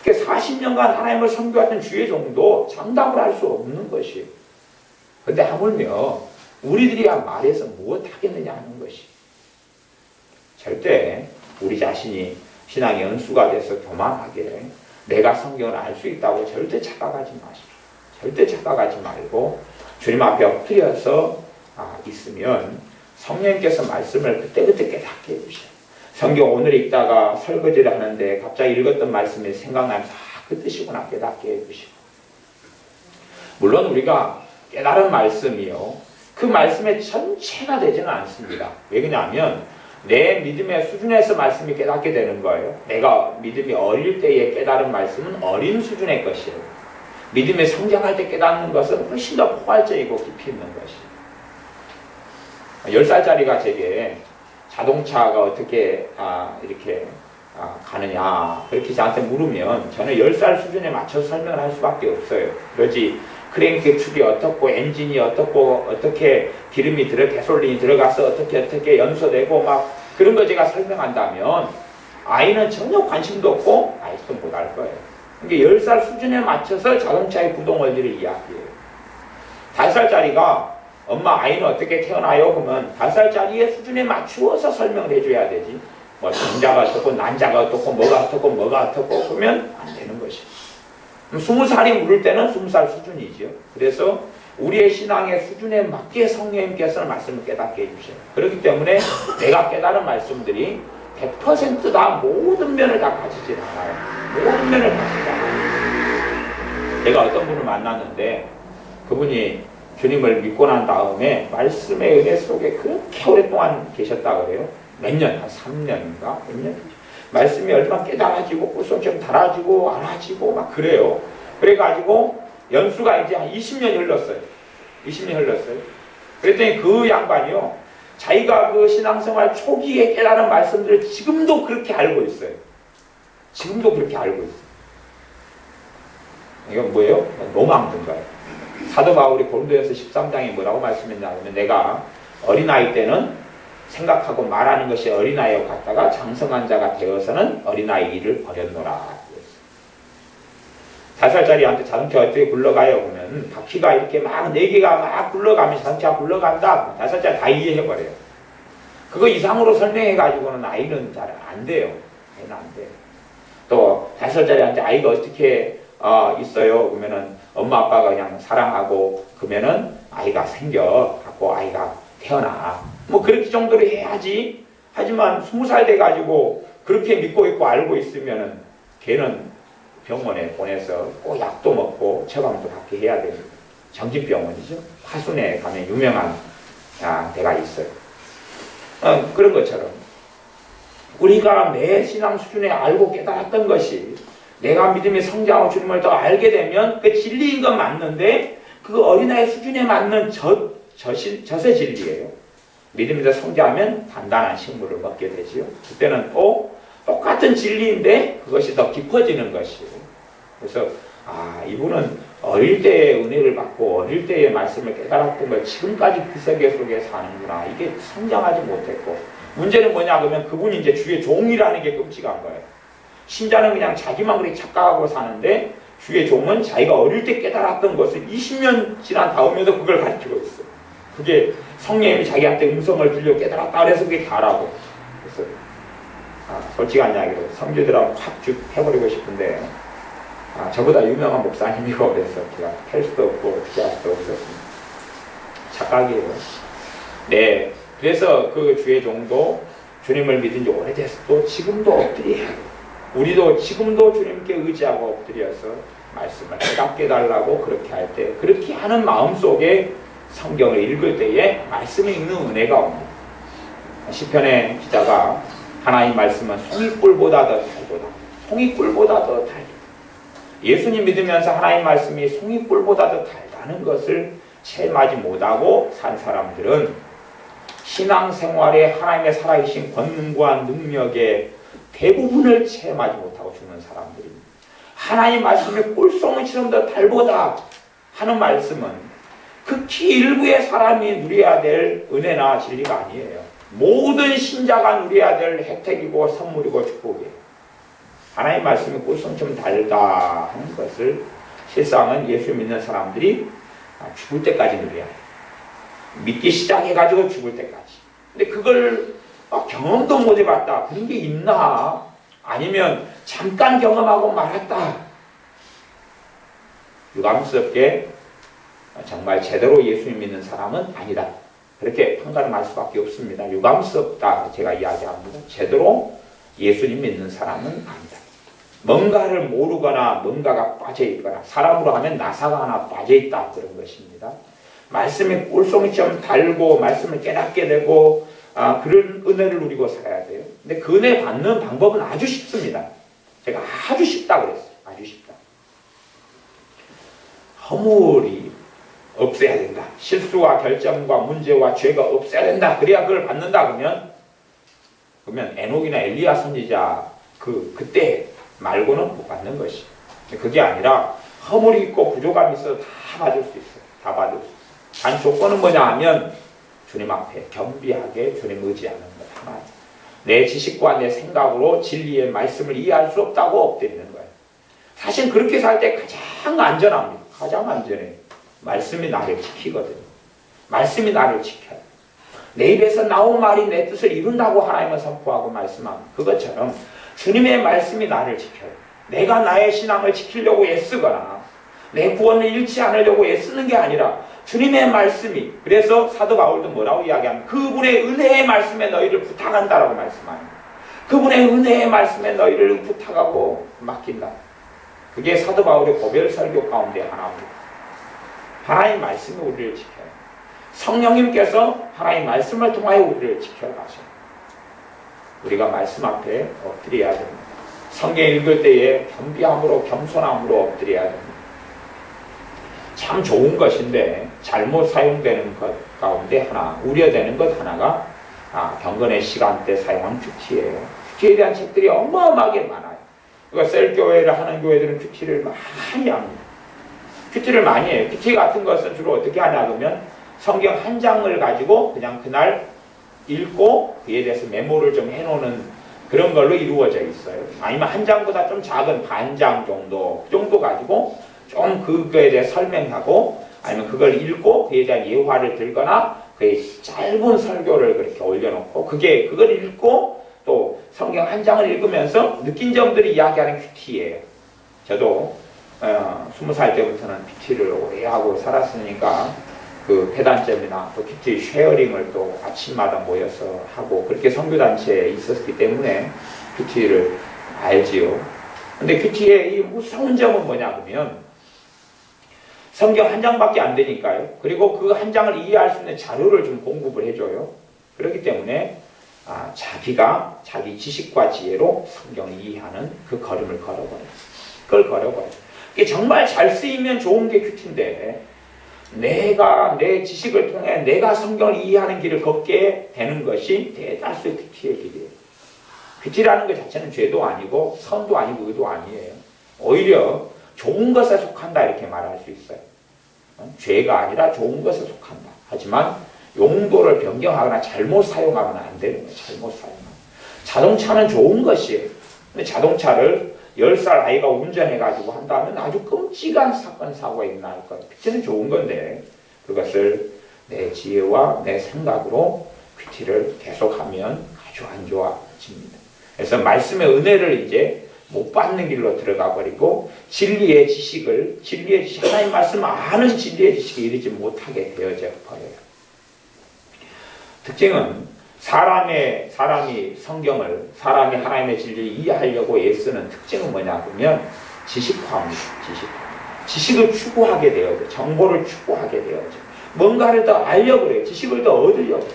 그러니까 40년간 하나님을 섬겨왔던 주의 종도 장담을 할 수 없는 것이에요. 그런데 하물며 우리들이야 말해서 무엇 하겠느냐 하는 것이. 절대 우리 자신이 신앙의 연수가 돼서 교만하게 내가 성경을 알 수 있다고 절대 착각하지 마십시오. 절대 착각하지 말고 주님 앞에 엎드려서 있으면 성령님께서 말씀을 그때그때 깨닫게 해주셔요. 성경 오늘 읽다가 설거지를 하는데 갑자기 읽었던 말씀이 생각나면서 그 뜻이구나 깨닫게 해주시고, 물론 우리가 깨달은 말씀이요 그 말씀의 전체가 되지는 않습니다. 왜 그러냐면 내 믿음의 수준에서 말씀이 깨닫게 되는 거예요. 내가 믿음이 어릴 때에 깨달은 말씀은 어린 수준의 것이에요. 믿음이 성장할 때 깨닫는 것은 훨씬 더 포괄적이고 깊이 있는 것이에요. 10살짜리가 제게 자동차가 어떻게 이렇게 가느냐 그렇게 저한테 물으면 저는 10살 수준에 맞춰서 설명을 할 수밖에 없어요. 그러지 크랭크 축이 어떻고 엔진이 어떻고 어떻게 기름이 가솔린이 들어가서 어떻게 연소되고 막 그런 거 제가 설명한다면 아이는 전혀 관심도 없고 아이도 못할 거예요. 그러니까 10살 수준에 맞춰서 자동차의 구동 원리를 이야기해요. 5살짜리가 엄마 아이는 어떻게 태어나요? 그러면 5살짜리의 수준에 맞추어서 설명을 해줘야 되지. 뭐 정자가 어떻고 난자가 어떻고 뭐가 어떻고 그러면 안 되는 것이에요. 20살이 물을 때는 20살 수준이죠. 그래서 우리의 신앙의 수준에 맞게 성령님께서는 말씀을 깨닫게 해주셔요. 그렇기 때문에 내가 깨달은 말씀들이 100% 다 모든 면을 다 가지질 않아요. 모든 면을 가지지 않아요. 내가 어떤 분을 만났는데 그분이 주님을 믿고 난 다음에 말씀의 은혜 속에 그렇게 오랫동안 계셨다 그래요. 몇 년? 한 3년인가? 몇 년? 말씀이 얼마나 깨달아지고 꿀송처럼 달아지고 알아지고 막 그래요. 그래가지고 연수가 이제 한 20년이 흘렀어요. 20년이 흘렀어요. 그랬더니 그 양반이요 자기가 그 신앙생활 초기에 깨달은 말씀들을 지금도 그렇게 알고 있어요. 지금도 그렇게 알고 있어요. 이건 뭐예요? 노망든가요? 사도 바울이 고린도전서 13장에 뭐라고 말씀했냐면 내가 어린아이 때는 생각하고 말하는 것이 어린아이와 같다가 장성한 자가 되어서는 어린아이 일을 버렸노라. 5살짜리한테 자동차 어떻게 굴러가요? 그러면 바퀴가 이렇게 막 4개가 막 굴러가면 자동차가 굴러간다. 5살짜리 다 이해해버려요. 그거 이상으로 설명해가지고는 아이는 잘 안 돼요. 아이는 안 돼요. 또 5살짜리한테 아이가 어떻게 있어요? 그러면은 엄마 아빠가 그냥 사랑하고 그러면은 아이가 생겨갖고 아이가 태어나. 뭐 그렇게 정도로 해야지. 하지만 20살 돼가지고 그렇게 믿고 있고 알고 있으면은 걔는 병원에 보내서 꼭 약도 먹고 처방도 받게 해야 됩니다. 정신병원이죠. 화순에 가면 유명한 데가 있어요. 그런 것처럼 우리가 내 신앙 수준에 알고 깨달았던 것이 내가 믿음의 성장하고 주님을 더 알게 되면 그 진리인 건 맞는데 그 어린아이 수준에 맞는 젖의 진리예요. 믿음에서 성장하면 단단한 식물을 먹게 되지요. 그때는 또 똑같은 진리인데 그것이 더 깊어지는 것이에요. 그래서 이분은 어릴 때의 은혜를 받고 어릴 때의 말씀을 깨달았던 걸 지금까지 그 세계 속에 사는구나. 이게 성장하지 못했고 문제는 뭐냐 그러면 그분이 이제 주의 종이라는 게 끔찍한 거예요. 신자는 그냥 자기만 그렇게 착각하고 사는데 주의 종은 자기가 어릴 때 깨달았던 것을 20년 지난 다음에도 그걸 가르치고 있어요. 그게 성령님이 자기한테 음성을 들려 깨달았다 그래서 그게 다라고. 그래서 솔직한 이야기로 성주들하고 확 쭉 해버리고 싶은데 저보다 유명한 목사님이고 그래서 제가 할 수도 없고 어떻게 할 수도 없었습니다. 착각이에요. 네, 그래서 그 주의 종도 주님을 믿은 지 오래됐어도 지금도 엎드려요. 우리도 지금도 주님께 의지하고 엎드려서 말씀을 깨닫게 달라고 그렇게 할 때 그렇게 하는 마음속에 성경을 읽을 때에 말씀을 읽는 은혜가 옵니다. 시편의 기자가 하나님 말씀은 송이꿀보다 더 달도다. 송이꿀보다 더 달다. 예수님 믿으면서 하나님 말씀이 송이꿀보다 더 달다는 것을 체험하지 못하고 산 사람들은 신앙생활에 하나님의 살아계신 권능과 능력의 대부분을 체험하지 못하고 죽는 사람들입니다. 하나님 말씀이 꿀송이처럼 더 달보다 하는 말씀은 극히 일부의 사람이 누려야 될 은혜나 진리가 아니에요. 모든 신자가 누려야 될 혜택이고 선물이고 축복이에요. 하나님 말씀이 꿀송이처럼 달다 하는 것을 실상은 예수 믿는 사람들이 죽을 때까지 누려야 해요. 믿기 시작해가지고 죽을 때까지. 근데 그걸 경험도 못 해봤다. 그런 게 있나? 아니면 잠깐 경험하고 말았다. 유감스럽게 정말 제대로 예수 믿는 사람은 아니다. 그렇게 판단할 수밖에 없습니다. 유감스럽다 제가 이야기합니다. 제대로 예수님 믿는 사람은 아니다. 뭔가를 모르거나 뭔가가 빠져있거나 사람으로 하면 나사가 하나 빠져있다 그런 것입니다. 말씀이 꿀송이처럼 달고 말씀을 깨닫게 되고 그런 은혜를 누리고 살아야 돼요. 근데 그 은혜 받는 방법은 아주 쉽습니다. 제가 아주 쉽다고 그랬어요. 아주 쉽다. 허물이 없애야 된다. 실수와 결점과 문제와 죄가 없애야 된다. 그래야 그걸 받는다 그러면 에녹이나 엘리야 선지자 그때 말고는 못 받는 것이. 그게 아니라 허물이 있고 부족함이 있어도 다 받을 수 있어요. 다 받을 수 있어요. 단 조건은 뭐냐 하면 주님 앞에 겸비하게 주님 의지하는 것 하나. 내 지식과 내 생각으로 진리의 말씀을 이해할 수 없다고 엎드리는 거예요. 사실 그렇게 살 때 가장 안전합니다. 가장 안전해요. 말씀이 나를 지키거든요. 말씀이 나를 지켜요. 내 입에서 나온 말이 내 뜻을 이룬다고 하나님은 선포하고 말씀합니다. 그것처럼 주님의 말씀이 나를 지켜요. 내가 나의 신앙을 지키려고 애쓰거나 내 구원을 잃지 않으려고 애쓰는 게 아니라 주님의 말씀이, 그래서 사도 바울도 뭐라고 이야기합니까? 그분의 은혜의 말씀에 너희를 부탁한다라고 말씀합니다. 그분의 은혜의 말씀에 너희를 부탁하고 맡긴다. 그게 사도 바울의 고별 설교 가운데 하나입니다. 하나님 말씀이 우리를 지켜요. 성령님께서 하나님 말씀을 통하여 우리를 지켜가셔요. 우리가 말씀 앞에 엎드려야 됩니다. 성경 읽을 때에 겸비함으로 겸손함으로 엎드려야 됩니다. 참 좋은 것인데 잘못 사용되는 것 가운데 하나, 우려되는 것 하나가 경건의 시간대 사용한 큐티예요. 큐티에 대한 책들이 어마어마하게 많아요. 그러니까 셀교회를 하는 교회들은 큐티를 많이 합니다. 큐티를 많이 해요. 큐티 같은 것은 주로 어떻게 하냐 그러면 성경 한 장을 가지고 그냥 그날 읽고 그에 대해서 메모를 좀 해놓는 그런 걸로 이루어져 있어요. 아니면 한 장보다 좀 작은 반장 정도, 그 정도 가지고 좀 그거에 대해 설명하고 아니면 그걸 읽고 그에 대한 예화를 들거나 그의 짧은 설교를 그렇게 올려놓고 그걸 읽고 또 성경 한 장을 읽으면서 느낀 점들을 이야기하는 큐티예요. 저도 20살 때부터는 큐티를 오래 하고 살았으니까 그 회단점이나 또 큐티 쉐어링을 또 아침마다 모여서 하고 그렇게 선교단체에 있었기 때문에 큐티를 알지요. 근데 큐티의 이 무서운 점은 뭐냐 그러면 성경 한 장밖에 안 되니까요. 그리고 그 한 장을 이해할 수 있는 자료를 좀 공급을 해줘요. 그렇기 때문에 자기가 자기 지식과 지혜로 성경을 이해하는 그 걸음을 걸어버려요. 그걸 걸어버려요. 이게 정말 잘 쓰이면 좋은 게 큐티인데 내가 내 지식을 통해 내가 성경을 이해하는 길을 걷게 되는 것이 대다수의 큐티의 길이에요. 큐티라는 것 자체는 죄도 아니고 선도 아니고 의도 아니에요. 오히려 좋은 것에 속한다 이렇게 말할 수 있어요. 죄가 아니라 좋은 것에 속한다. 하지만 용도를 변경하거나 잘못 사용하면 안 되는 거예요. 잘못 사용하면. 자동차는 좋은 것이에요. 근데 자동차를 10살 아이가 운전해가지고 한다면 아주 끔찍한 사건, 사고가 일어날 거예요. 큐티는 좋은 건데 그것을 내 지혜와 내 생각으로 큐티를 계속하면 아주 안 좋아집니다. 그래서 말씀의 은혜를 이제 못 받는 길로 들어가 버리고 진리의 지식, 하나님 말씀 아는 진리의 지식에 이르지 못하게 되어져 버려요. 특징은 사람이 사람이 하나님의 진리를 이해하려고 애쓰는 특징은 뭐냐 그러면 지식화입니다. 지식을 추구하게 되어져. 정보를 추구하게 되어져. 뭔가를 더 알려고 그래요. 지식을 더 얻으려고.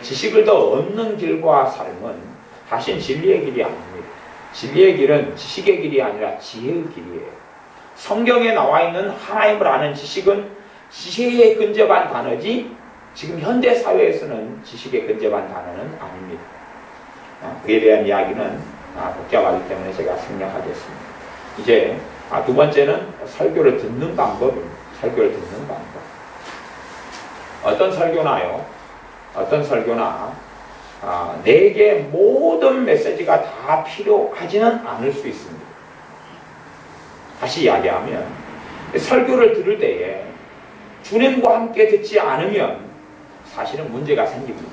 지식을 더 얻는 길과 삶은 다신 진리의 길이 아닙니다. 진리의 길은 지식의 길이 아니라 지혜의 길이에요. 성경에 나와 있는 하나님을 아는 지식은 지혜에 근접한 단어지 지금 현대 사회에서는 지식에 근접한 단어는 아닙니다. 그에 대한 이야기는 복잡하기 때문에 제가 생략하겠습니다. 이제 두 번째는 설교를 듣는 방법입니다. 설교를 듣는 방법. 어떤 설교나요? 어떤 설교나 내게 모든 메시지가 다 필요하지는 않을 수 있습니다. 다시 이야기하면 설교를 들을 때에 주님과 함께 듣지 않으면 사실은 문제가 생깁니다.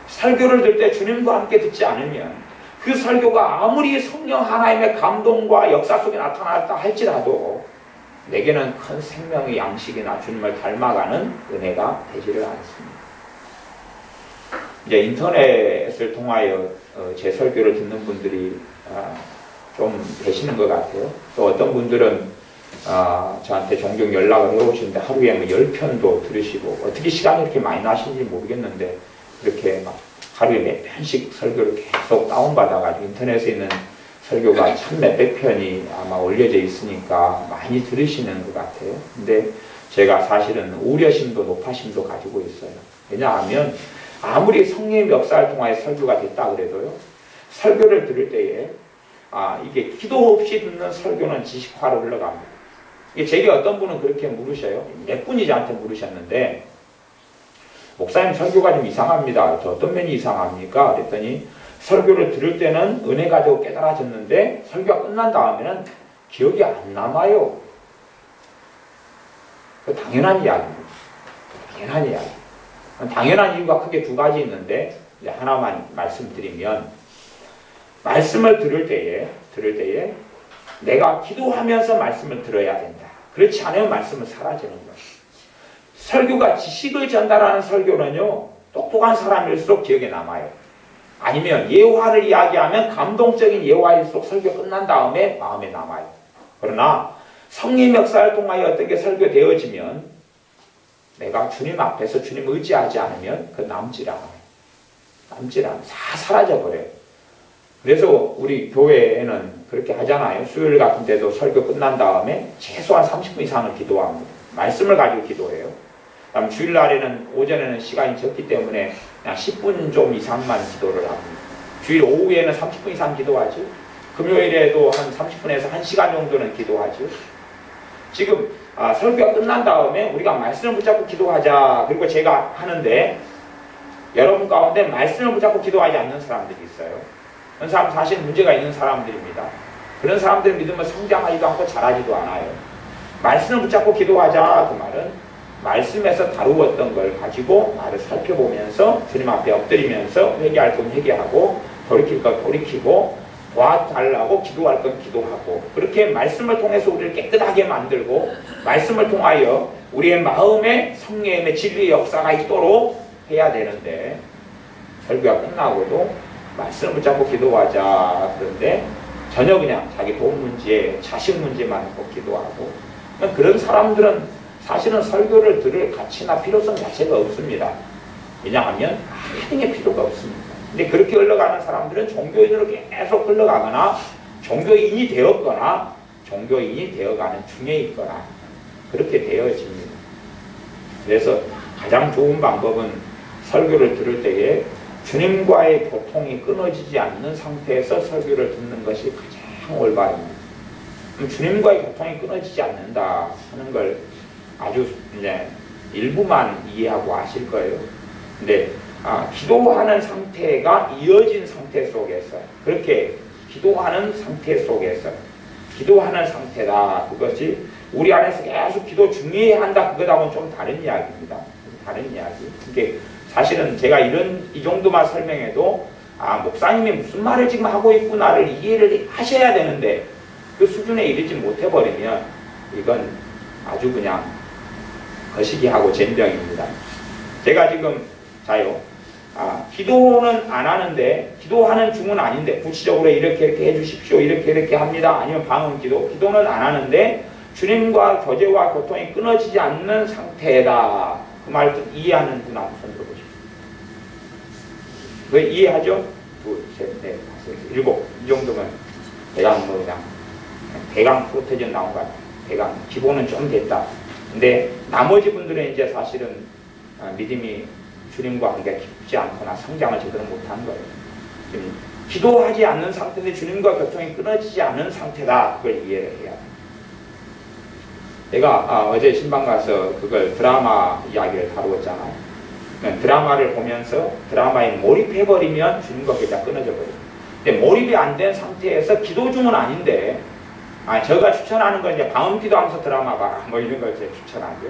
설교를 들을 때 주님과 함께 듣지 않으면 그 설교가 아무리 성령 하나님의 감동과 역사 속에 나타났다 할지라도 내게는 큰 생명의 양식이나 주님을 닮아가는 은혜가 되지를 않습니다. 이제 인터넷을 통하여 제 설교를 듣는 분들이 좀 되시는 것 같아요. 또 어떤 분들은 저한테 종종 연락을 해오시는데 하루에 뭐 10편도 들으시고 어떻게 시간이 이렇게 많이 나시는지 모르겠는데 그렇게 막 하루에 몇 편씩 설교를 계속 다운받아가지고 인터넷에 있는 설교가 참 몇백 편이 아마 올려져 있으니까 많이 들으시는 것 같아요. 근데 제가 사실은 우려심도 높아심도 가지고 있어요. 왜냐하면 아무리 성령의 역사를 통하여 설교가 됐다 그래도요, 설교를 들을 때에 이게 기도 없이 듣는 설교는 지식화로 흘러갑니다. 제게 어떤 분은 그렇게 물으셔요. 몇 분이 저한테 물으셨는데, 목사님 설교가 좀 이상합니다. 저 어떤 면이 이상합니까? 그랬더니 설교를 들을 때는 은혜가 되고 깨달아졌는데 설교가 끝난 다음에는 기억이 안 남아요. 당연한 이야기입니다. 당연한 이야기. 당연한 이유가 크게 두 가지 있는데 이제 하나만 말씀드리면, 말씀을 들을 때에 내가 기도하면서 말씀을 들어야 된다. 그렇지 않으면 말씀은 사라지는 거예요. 설교가 지식을 전달하는 설교는요, 똑똑한 사람일수록 기억에 남아요. 아니면 예화를 이야기하면 감동적인 예화일수록 설교 끝난 다음에 마음에 남아요. 그러나 성령 역사를 통하여 어떻게 설교되어지면 내가 주님 앞에서 주님 의지하지 않으면 그 남질 않아요. 남질 않아요. 다 사라져버려요. 그래서 우리 교회에는 그렇게 하잖아요. 수요일 같은 데도 설교 끝난 다음에 최소한 30분 이상을 기도합니다. 말씀을 가지고 기도해요. 그다음 주일날에는 오전에는 시간이 적기 때문에 그냥 10분 좀 이상만 기도를 합니다. 주일 오후에는 30분 이상 기도하죠. 금요일에도 한 30분에서 1시간 정도는 기도하죠. 지금 설교가 끝난 다음에 우리가 말씀을 붙잡고 기도하자. 그리고 제가 하는데 여러분 가운데 말씀을 붙잡고 기도하지 않는 사람들이 있어요. 그런 사람 사실 문제가 있는 사람들입니다. 그런 사람들은 믿음을 성장하지도 않고 자라지도 않아요. 말씀을 붙잡고 기도하자. 그 말은 말씀에서 다루었던 걸 가지고 나를 살펴보면서 주님 앞에 엎드리면서 회개할 건 회개하고 돌이킬 건 돌이키고 도와달라고 기도할 건 기도하고, 그렇게 말씀을 통해서 우리를 깨끗하게 만들고 말씀을 통하여 우리의 마음에 성령의 진리의 역사가 있도록 해야 되는데, 설교가 끝나고도 말씀을 붙잡고 기도하자. 그런데 전혀 그냥 자기 돈 문제, 자식 문제만 놓고 기도하고, 그런 사람들은 사실은 설교를 들을 가치나 필요성 자체가 없습니다. 왜냐하면 하등의 필요가 없습니다. 근데 그렇게 흘러가는 사람들은 종교인으로 계속 흘러가거나 종교인이 되었거나 종교인이 되어가는 중에 있거나 그렇게 되어집니다. 그래서 가장 좋은 방법은 설교를 들을 때에 주님과의 교통이 끊어지지 않는 상태에서 설교를 듣는 것이 가장 올바릅니다. 주님과의 교통이 끊어지지 않는다 하는 걸 아주 이제 일부만 이해하고 아실 거예요. 근데 기도하는 상태가 이어진 상태 속에서, 그렇게 기도하는 상태 속에서, 기도하는 상태다. 그것이 우리 안에서 계속 기도 중요해야 한다. 그거하고는 좀 다른 이야기입니다. 다른 이야기. 이게 사실은 제가 이 정도만 설명해도 목사님이 무슨 말을 지금 하고 있구나를 이해를 하셔야 되는데 그 수준에 이르지 못해버리면 이건 아주 그냥 거시기하고 젬병입니다. 제가 지금 기도는 안 하는데, 기도하는 중은 아닌데 구체적으로 이렇게 해주십시오, 이렇게 합니다. 아니면 방언 기도는 안 하는데 주님과 교제와 교통이 끊어지지 않는 상태다. 그 말을 이해하는 분 한번 손 들어보십시오. 왜 이해하죠? 둘, 셋, 넷, 다섯, 일곱. 이 정도면 대강 프로테전 나온 것 같아요. 대강 기본은 좀 됐다. 근데 나머지 분들은 이제 사실은 믿음이 주님과 관계가 깊지 않거나 성장을 제대로 못한 거예요. 지금 기도하지 않는 상태인데 주님과 교통이 끊어지지 않은 상태다. 그걸 이해를 해야 돼요. 내가 어제 신방 가서 그걸 드라마 이야기를 다루었잖아요. 드라마를 보면서 드라마에 몰입해버리면 주님과 교제가 끊어져 버려요. 근데 몰입이 안 된 상태에서 기도 중은 아닌데, 제가 추천하는 건 이제 방음 기도하면서 드라마 봐라, 뭐 이런 걸 제가 추천하죠.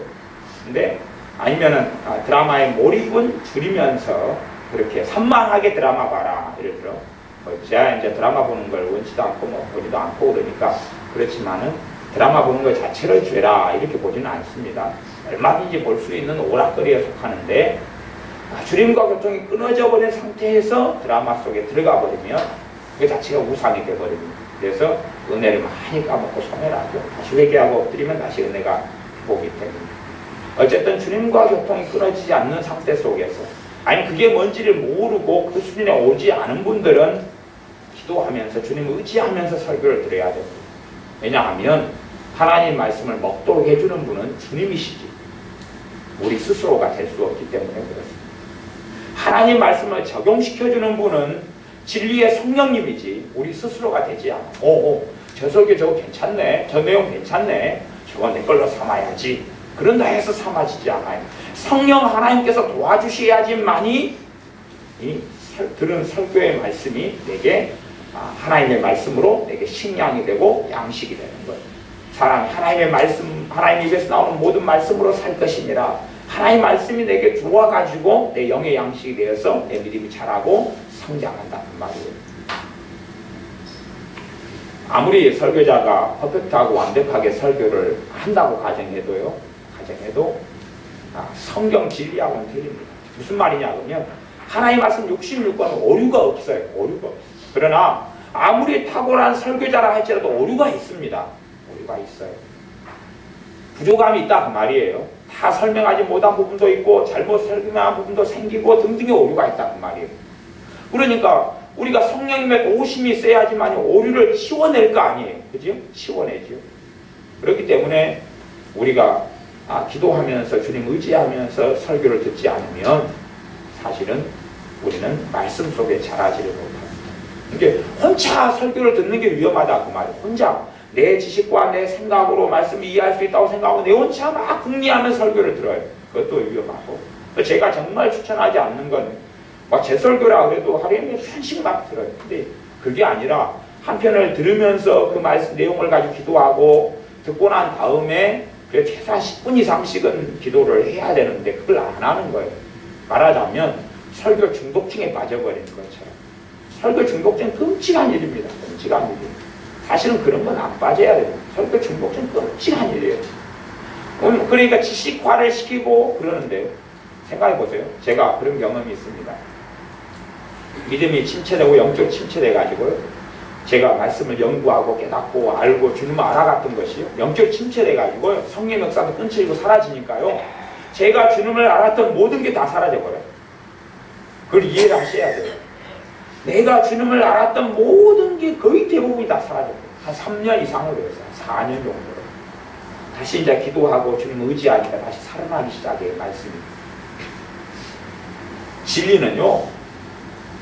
근데 아니면은 드라마의 몰입은 줄이면서 그렇게 산만하게 드라마 봐라. 예를 들어, 제가 이제 드라마 보는 걸 원치도 않고 뭐 보지도 않고 그러니까 그렇지만은 드라마 보는 것 자체를 죄라 이렇게 보지는 않습니다. 얼마든지 볼 수 있는 오락거리에 속하는데 주님과 교통이 끊어져 버린 상태에서 드라마 속에 들어가 버리면 그 자체가 우상이 되어버립니다. 그래서 은혜를 많이 까먹고 손해라죠. 다시 회개하고 엎드리면 다시 은혜가 회복이 됩니다. 어쨌든 주님과 교통이 끊어지지 않는 상태 속에서, 아니 그게 뭔지를 모르고 그 수준에 오지 않은 분들은 기도하면서 주님을 의지하면서 설교를 들어야 됩니다. 왜냐하면 하나님 말씀을 먹도록 해주는 분은 주님이시지 우리 스스로가 될 수 없기 때문에 그렇습니다. 하나님 말씀을 적용시켜주는 분은 진리의 성령님이지 우리 스스로가 되지 않아. 저 설교 저거 괜찮네, 저 내용 괜찮네, 저거 내 걸로 삼아야지, 그런다 해서 삼아지지 않아요. 성령 하나님께서 도와주셔야지만이 이 들은 설교의 말씀이 내게 하나님의 말씀으로 내게 식량이 되고 양식이 되는 거예요. 사람이 하나님의 말씀, 하나님 입에서 나오는 모든 말씀으로 살 것이니라. 하나님 말씀이 내게 좋아가지고 내 영의 양식이 되어서 내 믿음이 자라고 성장한다는 말이에요. 아무리 설교자가 퍼펙트하고 완벽하게 설교를 한다고 가정해도 성경 진리하고는 틀립니다. 무슨 말이냐 그러면 하나님 말씀 66권은 오류가 없어요. 오류가 없어요. 그러나 아무리 탁월한 설교자라 할지라도 오류가 있습니다. 오류가 있어요. 부족함이 있다 그 말이에요. 다 설명하지 못한 부분도 있고 잘못 설명한 부분도 생기고 등등의 오류가 있다 그 말이에요. 그러니까 우리가 성령님의 도우심이 있어야지만 오류를 치워낼 거 아니에요. 그죠? 치워내죠. 그렇기 때문에 우리가 기도하면서 주님 의지하면서 설교를 듣지 않으면 사실은 우리는 말씀 속에 자라지를 못합니다. 이게 혼자 설교를 듣는 게 위험하다 그 말이에요. 혼자 내 지식과 내 생각으로 말씀을 이해할 수 있다고 생각하고 내 혼자 막 궁리하면 설교를 들어요. 그것도 위험하고, 제가 정말 추천하지 않는 건 제 설교라 그래도 하루에 편씩 막 들어요. 근데 그게 아니라 한 편을 들으면서 그 말씀 내용을 가지고 기도하고 듣고 난 다음에 최소한 10분 이상씩은 기도를 해야 되는데 그걸 안 하는 거예요. 말하자면 설교 중독증에 빠져버리는 것처럼. 설교 중독증은 끔찍한 일입니다. 끔찍한 일이에요. 사실은 그런 건 안 빠져야 돼요. 설교 중독증은 끔찍한 일이에요. 그러니까 지식화를 시키고 그러는데 생각해보세요. 제가 그런 경험이 있습니다. 믿음이 침체되고 영적 침체돼가지고요. 제가 말씀을 연구하고 깨닫고 알고 주님을 알아갔던 것이요. 영적 침체돼가지고요. 성령 역사도 끊치고 사라지니까요. 제가 주님을 알았던 모든 게 다 사라져버려요. 그걸 이해를 하셔야 돼요. 내가 주님을 알았던 모든 게 거의 대부분이 다 사라져버려요. 한 3년 이상을 그랬어요. 4년 정도로. 다시 이제 기도하고 주님 의지하니까 다시 살아나기 시작해요. 말씀이. 진리는요.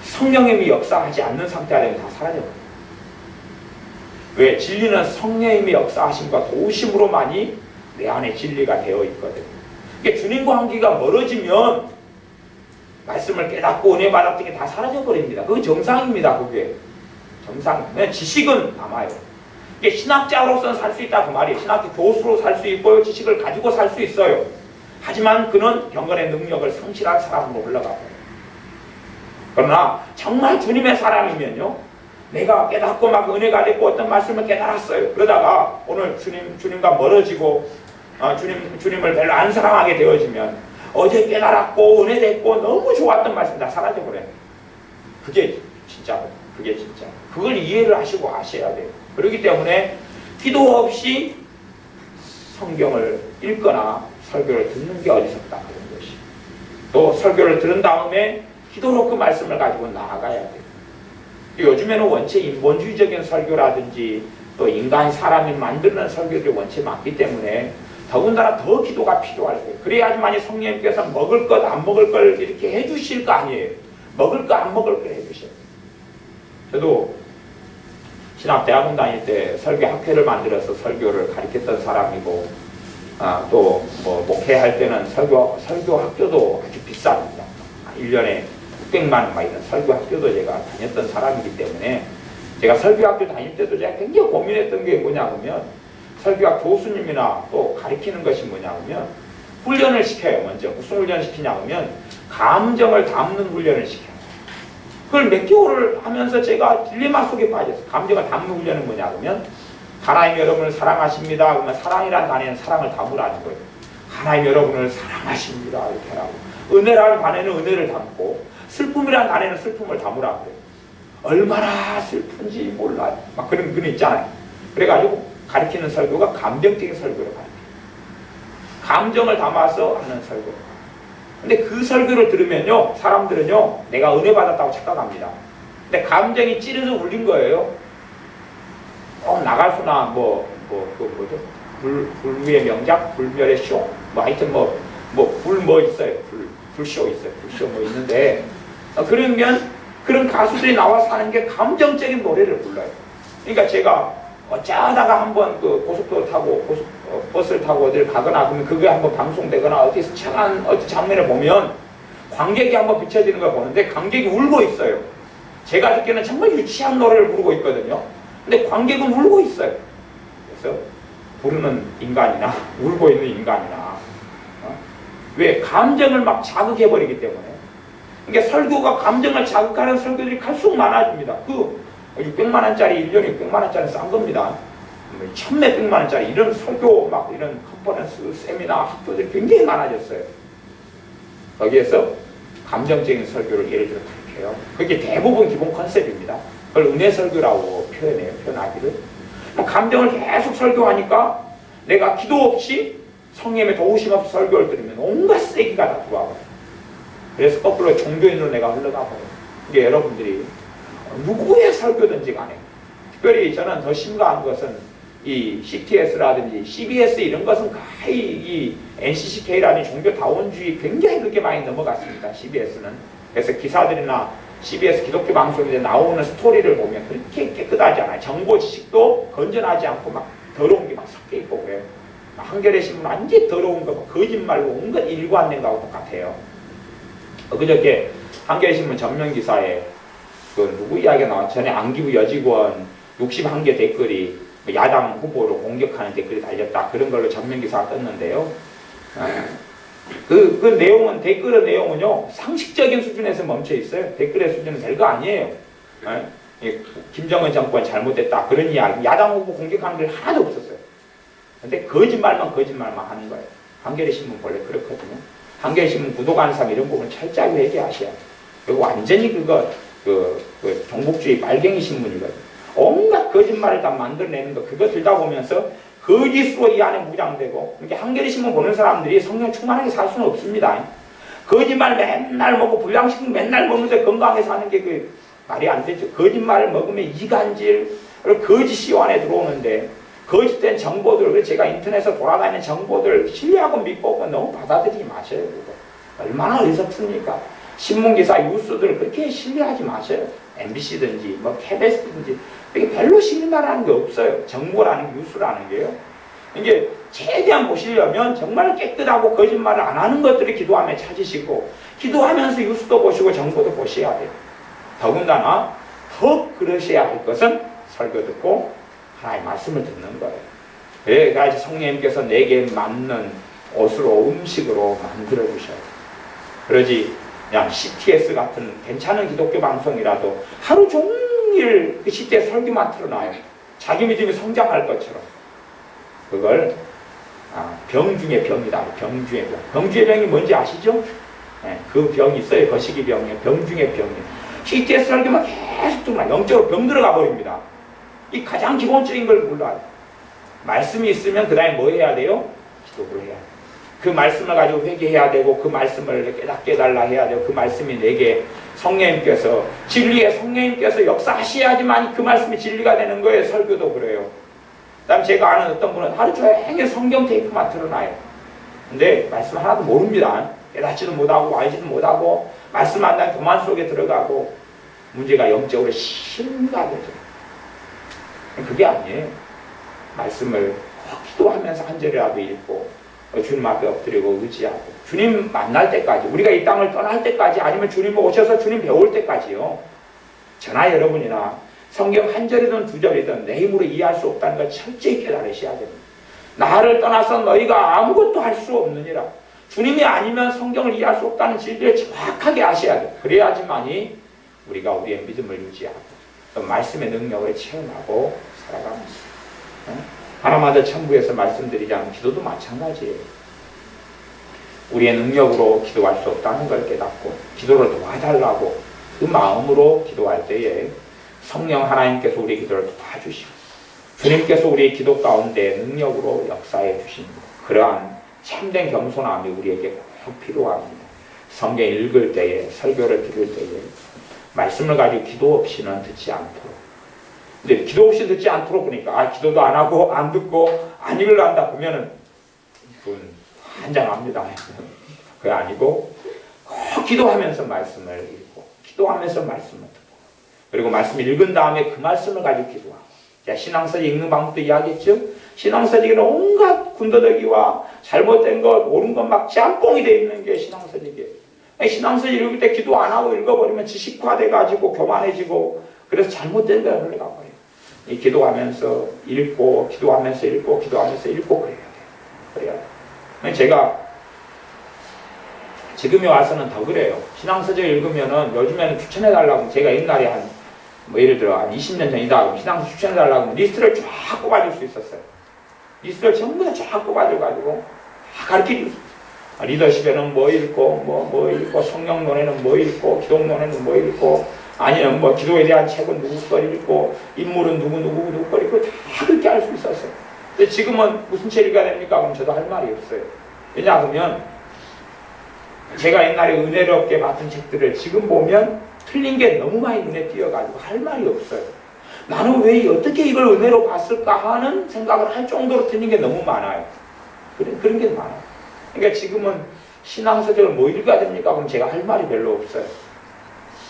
성령님이 역사하지 않는 상태가 되면 다 사라져버려요. 왜? 진리는 성령님이 역사하심과 도우심으로만이 내 안에 진리가 되어 있거든요. 이게 주님과 관계가 멀어지면 말씀을 깨닫고 은혜 받았던 게 다 사라져버립니다. 그게 정상입니다. 그게 정상. 지식은 남아요. 이게 신학자로서는 살 수 있다 그 말이에요. 신학교 교수로 살 수 있고요. 지식을 가지고 살 수 있어요. 하지만 그는 경건의 능력을 상실한 사람으로 흘러가요. 그러나 정말 주님의 사람이면요. 내가 깨닫고 막 은혜가 됐고 어떤 말씀을 깨달았어요. 그러다가 오늘 주님과 멀어지고 주님을 별로 안 사랑하게 되어지면 어제 깨달았고 은혜 됐고 너무 좋았던 말씀 다 사라져버려요. 그게 진짜고 그게 진짜. 그걸 이해를 하시고 아셔야 돼요. 그렇기 때문에 기도 없이 성경을 읽거나 설교를 듣는 게 어리석다 그런 것이. 또 설교를 들은 다음에 기도로 그 말씀을 가지고 나아가야 돼요. 요즘에는 원체 인본주의적인 설교라든지 또 인간 사람이 만드는 설교들이 원체 많기 때문에 더군다나 더 기도가 필요할 거예요. 그래야지만이 성령님께서 먹을 것 안 먹을 걸 이렇게 해주실 거 아니에요. 먹을 거 안 먹을 걸 해주셔요. 저도 신학대학원 다닐 때 설교학회를 만들어서 설교를 가르쳤던 사람이고, 또 뭐 목회할 때는 설교 학교도 아주 비쌉니다. 1년에 600만 원 막 이런 설교 학교도 제가 다녔던 사람이기 때문에, 제가 설교 학교 다닐 때도 제가 굉장히 고민했던 게 뭐냐면, 설교학 교수님이나 또 가르치는 것이 뭐냐면 훈련을 시켜요. 먼저 무슨 훈련을 시키냐면 감정을 담는 훈련을 시켜요. 그걸 몇 개월을 하면서 제가 딜레마 속에 빠졌어요. 감정을 담는 훈련은 뭐냐면, 하나님 여러분을 사랑하십니다. 그러면 사랑이라는 단에는 사랑을 담으라는 거예요. 하나님 여러분을 사랑하십니다. 이렇게 하라고. 은혜라는 단에는 은혜를 담고, 슬픔이라는 단에는 슬픔을 담으라고 그래요. 얼마나 슬픈지 몰라요. 막 그런 분 있잖아요. 그래가지고 가르치는 설교가 감정적인 설교를 가르쳐요. 감정을 담아서 하는 설교. 근데 그 설교를 들으면요, 사람들은요, 내가 은혜 받았다고 착각합니다. 근데 감정이 찌르서 울린 거예요. 나갈수나 불후의 명작, 불멸의 쇼, 하여튼 있어요. 불쇼 있어요. 불쇼 있는데, 그러면 그런 가수들이 나와서 하는 게 감정적인 노래를 불러요. 그러니까 제가 어쩌다가 한번 그 고속도로 타고 버스를 타고 어딜 가거나, 그러면 그게 한번 방송되거나 어디서 청한 어떤 장면을 보면 관객이 한번 비춰지는 걸 보는데 관객이 울고 있어요. 제가 듣기에는 정말 유치한 노래를 부르고 있거든요. 근데 관객은 울고 있어요. 그래서 부르는 인간이나 울고 있는 인간이나 왜? 감정을 막 자극해버리기 때문에. 그러니까 설교가 감정을 자극하는 설교들이 갈수록 많아집니다. 600만 원짜리, 1년에 600만 원짜리 싼 겁니다. 1000몇백만 원짜리 이런 설교 이런 컨퍼런스, 세미나, 학교들이 굉장히 많아졌어요. 거기에서 감정적인 설교를 예를 들어 가르쳐요. 그게 대부분 기본 컨셉입니다. 그걸 은혜 설교라고 표현해요. 표현하기를. 감정을 계속 설교하니까 내가 기도 없이 성령의 도우심 없이 설교를 들으면 온갖 쓰레기가 다 들어와요. 그래서 거꾸로 종교인으로 내가 흘러가버려요. 이게 여러분들이 누구의 설교든지 간에, 특별히 저는 더 심각한 것은 이 CTS라든지 CBS 이런 것은 거의 이 NCCK라는 종교다원주의 굉장히 그렇게 많이 넘어갔습니다. CBS는. 그래서 기사들이나 CBS 기독교 방송에 나오는 스토리를 보면 그렇게 깨끗하지 않아요. 정보 지식도 건전하지 않고 막 더러운 게 막 섞여 있고 그래요. 한겨레 신문 완전히 더러운 거, 거짓말로 온갖 일관된 거하고 똑같아요. 그저께 한겨레 신문 전면 기사에 누구 이야기가 나왔죠? 전에 안기부 여직원 61개 댓글이 야당 후보를 공격하는 댓글이 달렸다. 그런 걸로 전면 기사가 떴는데요. 그 내용은, 댓글의 내용은요, 상식적인 수준에서 멈춰 있어요. 댓글의 수준은 별거 아니에요. 김정은 정권 잘못됐다. 그런 이야기. 야당 후보 공격하는 게 하나도 없었어요. 근데 거짓말만 하는 거예요. 한겨레 신문 원래 그렇거든요. 한겨레 신문 구독하는 사람 이런 부분 철저하게 얘기하셔야 돼요. 그리고 완전히 종북주의 빨갱이 신문이거든요. 온갖 거짓말을 다 만들어내는 거, 그거 들다 보면서 거짓으로 이 안에 무장되고, 이렇게 한겨레 신문 보는 사람들이 성령 충만하게 살 수는 없습니다. 거짓말 맨날 먹고 불량식품 맨날 먹는데 건강하게 사는 게 말이 안 되죠. 거짓말을 먹으면 이간질, 거짓이 요 안에 들어오는데, 거짓된 정보들, 제가 인터넷에서 돌아다니는 정보들 신뢰하고 믿고 너무 받아들이지 마셔요. 그거. 얼마나 어리석습니까? 신문기사, 뉴스들 그렇게 신뢰하지 마셔요. MBC든지 KBS든지 이게 별로 신뢰만하는 게 없어요. 정보라는 게, 뉴스라는 게요. 이게 최대한 보시려면 정말 깨끗하고 거짓말을 안 하는 것들을 기도하며 찾으시고, 기도하면서 뉴스도 보시고 정보도 보셔야 돼요. 더군다나 더 그러셔야 할 것은 설교 듣고 하나님의 말씀을 듣는 거예요. 그래서 성령님께서 내게 맞는 옷으로, 음식으로 만들어 주셔요. 그러지 그냥 CTS 같은 괜찮은 기독교 방송이라도 하루 종일 그 CTS 설교만 틀어놔요. 자기 믿음이 성장할 것처럼. 그걸 병 중에 병이다. 병 중에 병. 병 중에 병이 뭔지 아시죠? 네, 그 병이 있어요. 거시기 병이에요. 병 중에 병이에요. CTS 설교만 계속 듣나 영적으로 병 들어가 버립니다. 이 가장 기본적인 걸 몰라요. 말씀이 있으면 그 다음에 뭐 해야 돼요? 기도를 해야 돼요. 그 말씀을 가지고 회개해야 되고, 그 말씀을 깨닫게 해달라 해야 되고, 그 말씀이 내게 성령님께서, 진리의 성령님께서 역사하셔야지만 그 말씀이 진리가 되는 거예요. 설교도 그래요. 그 다음 제가 아는 어떤 분은 하루 종일 성경 테이프만 틀어놔요. 근데 말씀 하나도 모릅니다. 깨닫지도 못하고 알지도 못하고 말씀 안 나면 교만 속에 들어가고 문제가 영적으로 심각해져요. 그게 아니에요. 말씀을 기도하면서 한 절이라도 읽고 주님 앞에 엎드리고 의지하고 주님 만날 때까지, 우리가 이 땅을 떠날 때까지, 아니면 주님 오셔서 주님 배울 때까지요. 저나 여러분이나 성경 한 절이든 두 절이든 내 힘으로 이해할 수 없다는 걸 철저히 깨달으셔야 됩니다. 나를 떠나서 너희가 아무것도 할 수 없느니라. 주님이 아니면 성경을 이해할 수 없다는 진리를 정확하게 아셔야 돼요. 그래야지만이 우리가 우리의 믿음을 유지하고 또 말씀의 능력을 체험하고 살아갑니다. 하나마다 천부에서 말씀드리자면 기도도 마찬가지예요. 우리의 능력으로 기도할 수 없다는 걸 깨닫고 기도를 도와달라고 그 마음으로 기도할 때에 성령 하나님께서 우리 기도를 도와주시고 주님께서 우리의 기도 가운데 능력으로 역사해 주십니다. 그러한 참된 겸손함이 우리에게 꼭 필요합니다. 성경 읽을 때에, 설교를 들을 때에 말씀을 가지고 기도 없이는 듣지 않도록. 근데 기도 없이 듣지 않도록 보니까 기도도 안 하고 안 듣고 안 읽으려한다 그러면은 이분 환장합니다. 그게 아니고 꼭 기도하면서 말씀을 읽고 기도하면서 말씀을 듣고 그리고 말씀 읽은 다음에 그 말씀을 가지고 기도하고. 신앙서 읽는 방법도 이야기했죠. 신앙서 읽기는 온갖 군더더기와 잘못된 것, 옳은 것 막 짬뽕이 되어 있는 게 신앙서 읽기예요. 신앙서 읽을 때 기도 안 하고 읽어버리면 지식화돼가지고 교만해지고 그래서 잘못된 데로 흘러가버려요. 이 기도하면서 읽고 기도하면서 읽고 기도하면서 읽고 그래야 돼요. 그래야 돼요. 제가 지금에 와서는 더 그래요. 신앙서적 읽으면은 요즘에는 추천해달라고 제가 옛날에 예를 들어 한 20년 전이다 신앙서 추천해달라고 하면 리스트를 쫙 뽑아줄 수 있었어요. 리스트를 전부 다 쫙 뽑아줘가지고 다 가르쳐줄 수 있어요. 리더십에는 뭐 읽고 뭐 읽고 성령론에는 뭐 읽고 기독론에는 뭐 읽고 아니면 뭐 기도에 대한 책은 누구 걸 읽고 인물은 누구 걸 읽고 다 그렇게 알 수 있었어요. 근데 지금은 무슨 책 읽어야 됩니까? 그럼 저도 할 말이 없어요. 왜냐하면 제가 옛날에 은혜롭게 봤던 책들을 지금 보면 틀린 게 너무 많이 눈에 띄어가지고 할 말이 없어요. 나는 왜 어떻게 이걸 은혜로 봤을까 하는 생각을 할 정도로 틀린 게 너무 많아요. 그런 게 많아요. 그러니까 지금은 신앙서적을 뭐 읽어야 됩니까? 그럼 제가 할 말이 별로 없어요.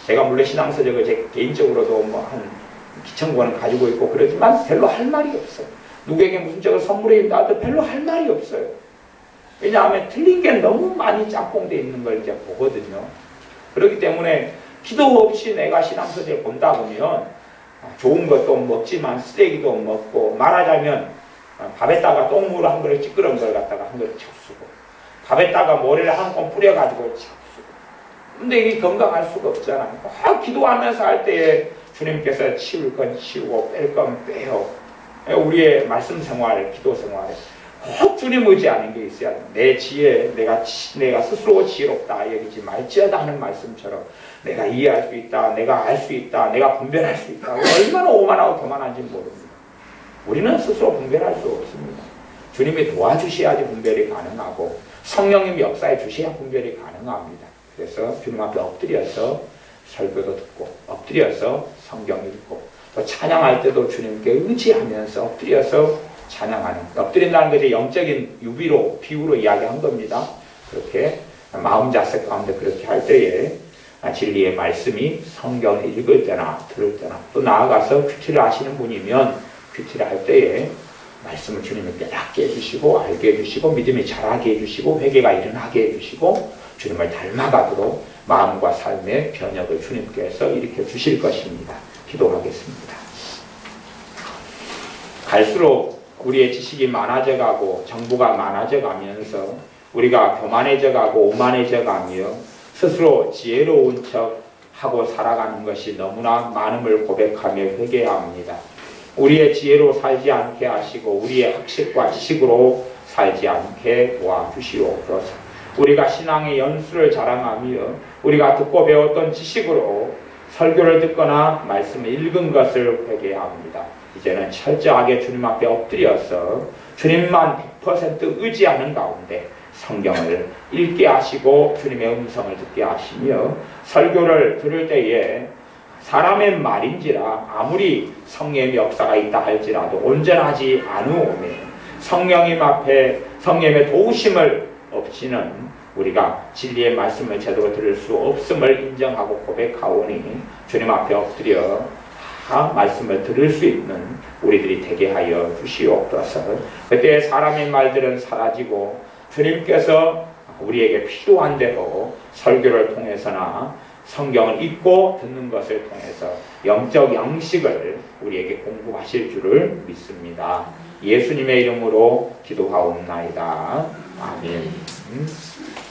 제가 물론 신앙서적을 제 개인적으로도 뭐 한 기천권을 가지고 있고 그러지만 별로 할 말이 없어요. 누구에게 무슨 책을 선물해 준다도 별로 할 말이 없어요. 왜냐하면 틀린 게 너무 많이 짬뽕되어 있는 걸 이제 보거든요. 그렇기 때문에 기도 없이 내가 신앙서적을 본다 보면 좋은 것도 먹지만 쓰레기도 먹고 말하자면 밥에다가 똥물 한 그릇 찌끄러운 걸 갖다가 한 그릇 쳐쓰고 밥에다가 모래를 한 건 뿌려가지고 쳐쓰고 근데 이게 건강할 수가 없잖아요. 기도하면서 할 때에 주님께서 치울 건 치우고 뺄 건 빼요. 우리의 말씀 생활, 기도 생활에 꼭 주님 의지하는 게 있어야 돼요. 내 지혜, 내가 스스로 지혜롭다 여기지 말지어다 하는 말씀처럼 내가 이해할 수 있다, 내가 알 수 있다, 내가 분별할 수 있다. 얼마나 오만하고 교만한지 모릅니다. 우리는 스스로 분별할 수 없습니다. 주님이 도와주셔야지 분별이 가능하고 성령님이 역사해 주셔야 분별이 가능합니다. 그래서 주님 앞에 엎드려서 설교도 듣고 엎드려서 성경 읽고 또 찬양할 때도 주님께 의지하면서 엎드려서 찬양하는, 엎드린다는 것이 영적인 비유로 이야기한 겁니다. 그렇게 마음 자세 가운데 그렇게 할 때에 진리의 말씀이 성경을 읽을 때나 들을 때나 또 나아가서 큐티를 하시는 분이면 큐티를 할 때에 말씀을 주님이 깨닫게 해주시고 알게 해주시고 믿음이 자라게 해주시고 회개가 일어나게 해주시고 주님을 닮아가도록 마음과 삶의 변혁을 주님께서 일으켜 주실 것입니다. 기도하겠습니다. 갈수록 우리의 지식이 많아져 가고 정보가 많아져 가면서 우리가 교만해져 가고 오만해져 가며 스스로 지혜로운 척 하고 살아가는 것이 너무나 많음을 고백하며 회개해야 합니다. 우리의 지혜로 살지 않게 하시고 우리의 학식과 지식으로 살지 않게 도와주시옵소서. 우리가 신앙의 연수를 자랑하며 우리가 듣고 배웠던 지식으로 설교를 듣거나 말씀을 읽은 것을 회개해야 합니다. 이제는 철저하게 주님 앞에 엎드려서 주님만 100% 의지하는 가운데 성경을 읽게 하시고 주님의 음성을 듣게 하시며 설교를 들을 때에 사람의 말인지라 아무리 성령의 역사가 있다 할지라도 온전하지 않으오매 성령님의 도우심을 없이는 우리가 진리의 말씀을 제대로 들을 수 없음을 인정하고 고백하오니 주님 앞에 엎드려 다 말씀을 들을 수 있는 우리들이 되게 하여 주시옵소서. 그때 사람의 말들은 사라지고 주님께서 우리에게 필요한 대로 설교를 통해서나 성경을 읽고 듣는 것을 통해서 영적 양식을 우리에게 공급하실 줄을 믿습니다. 예수님의 이름으로 기도하옵나이다. 아멘.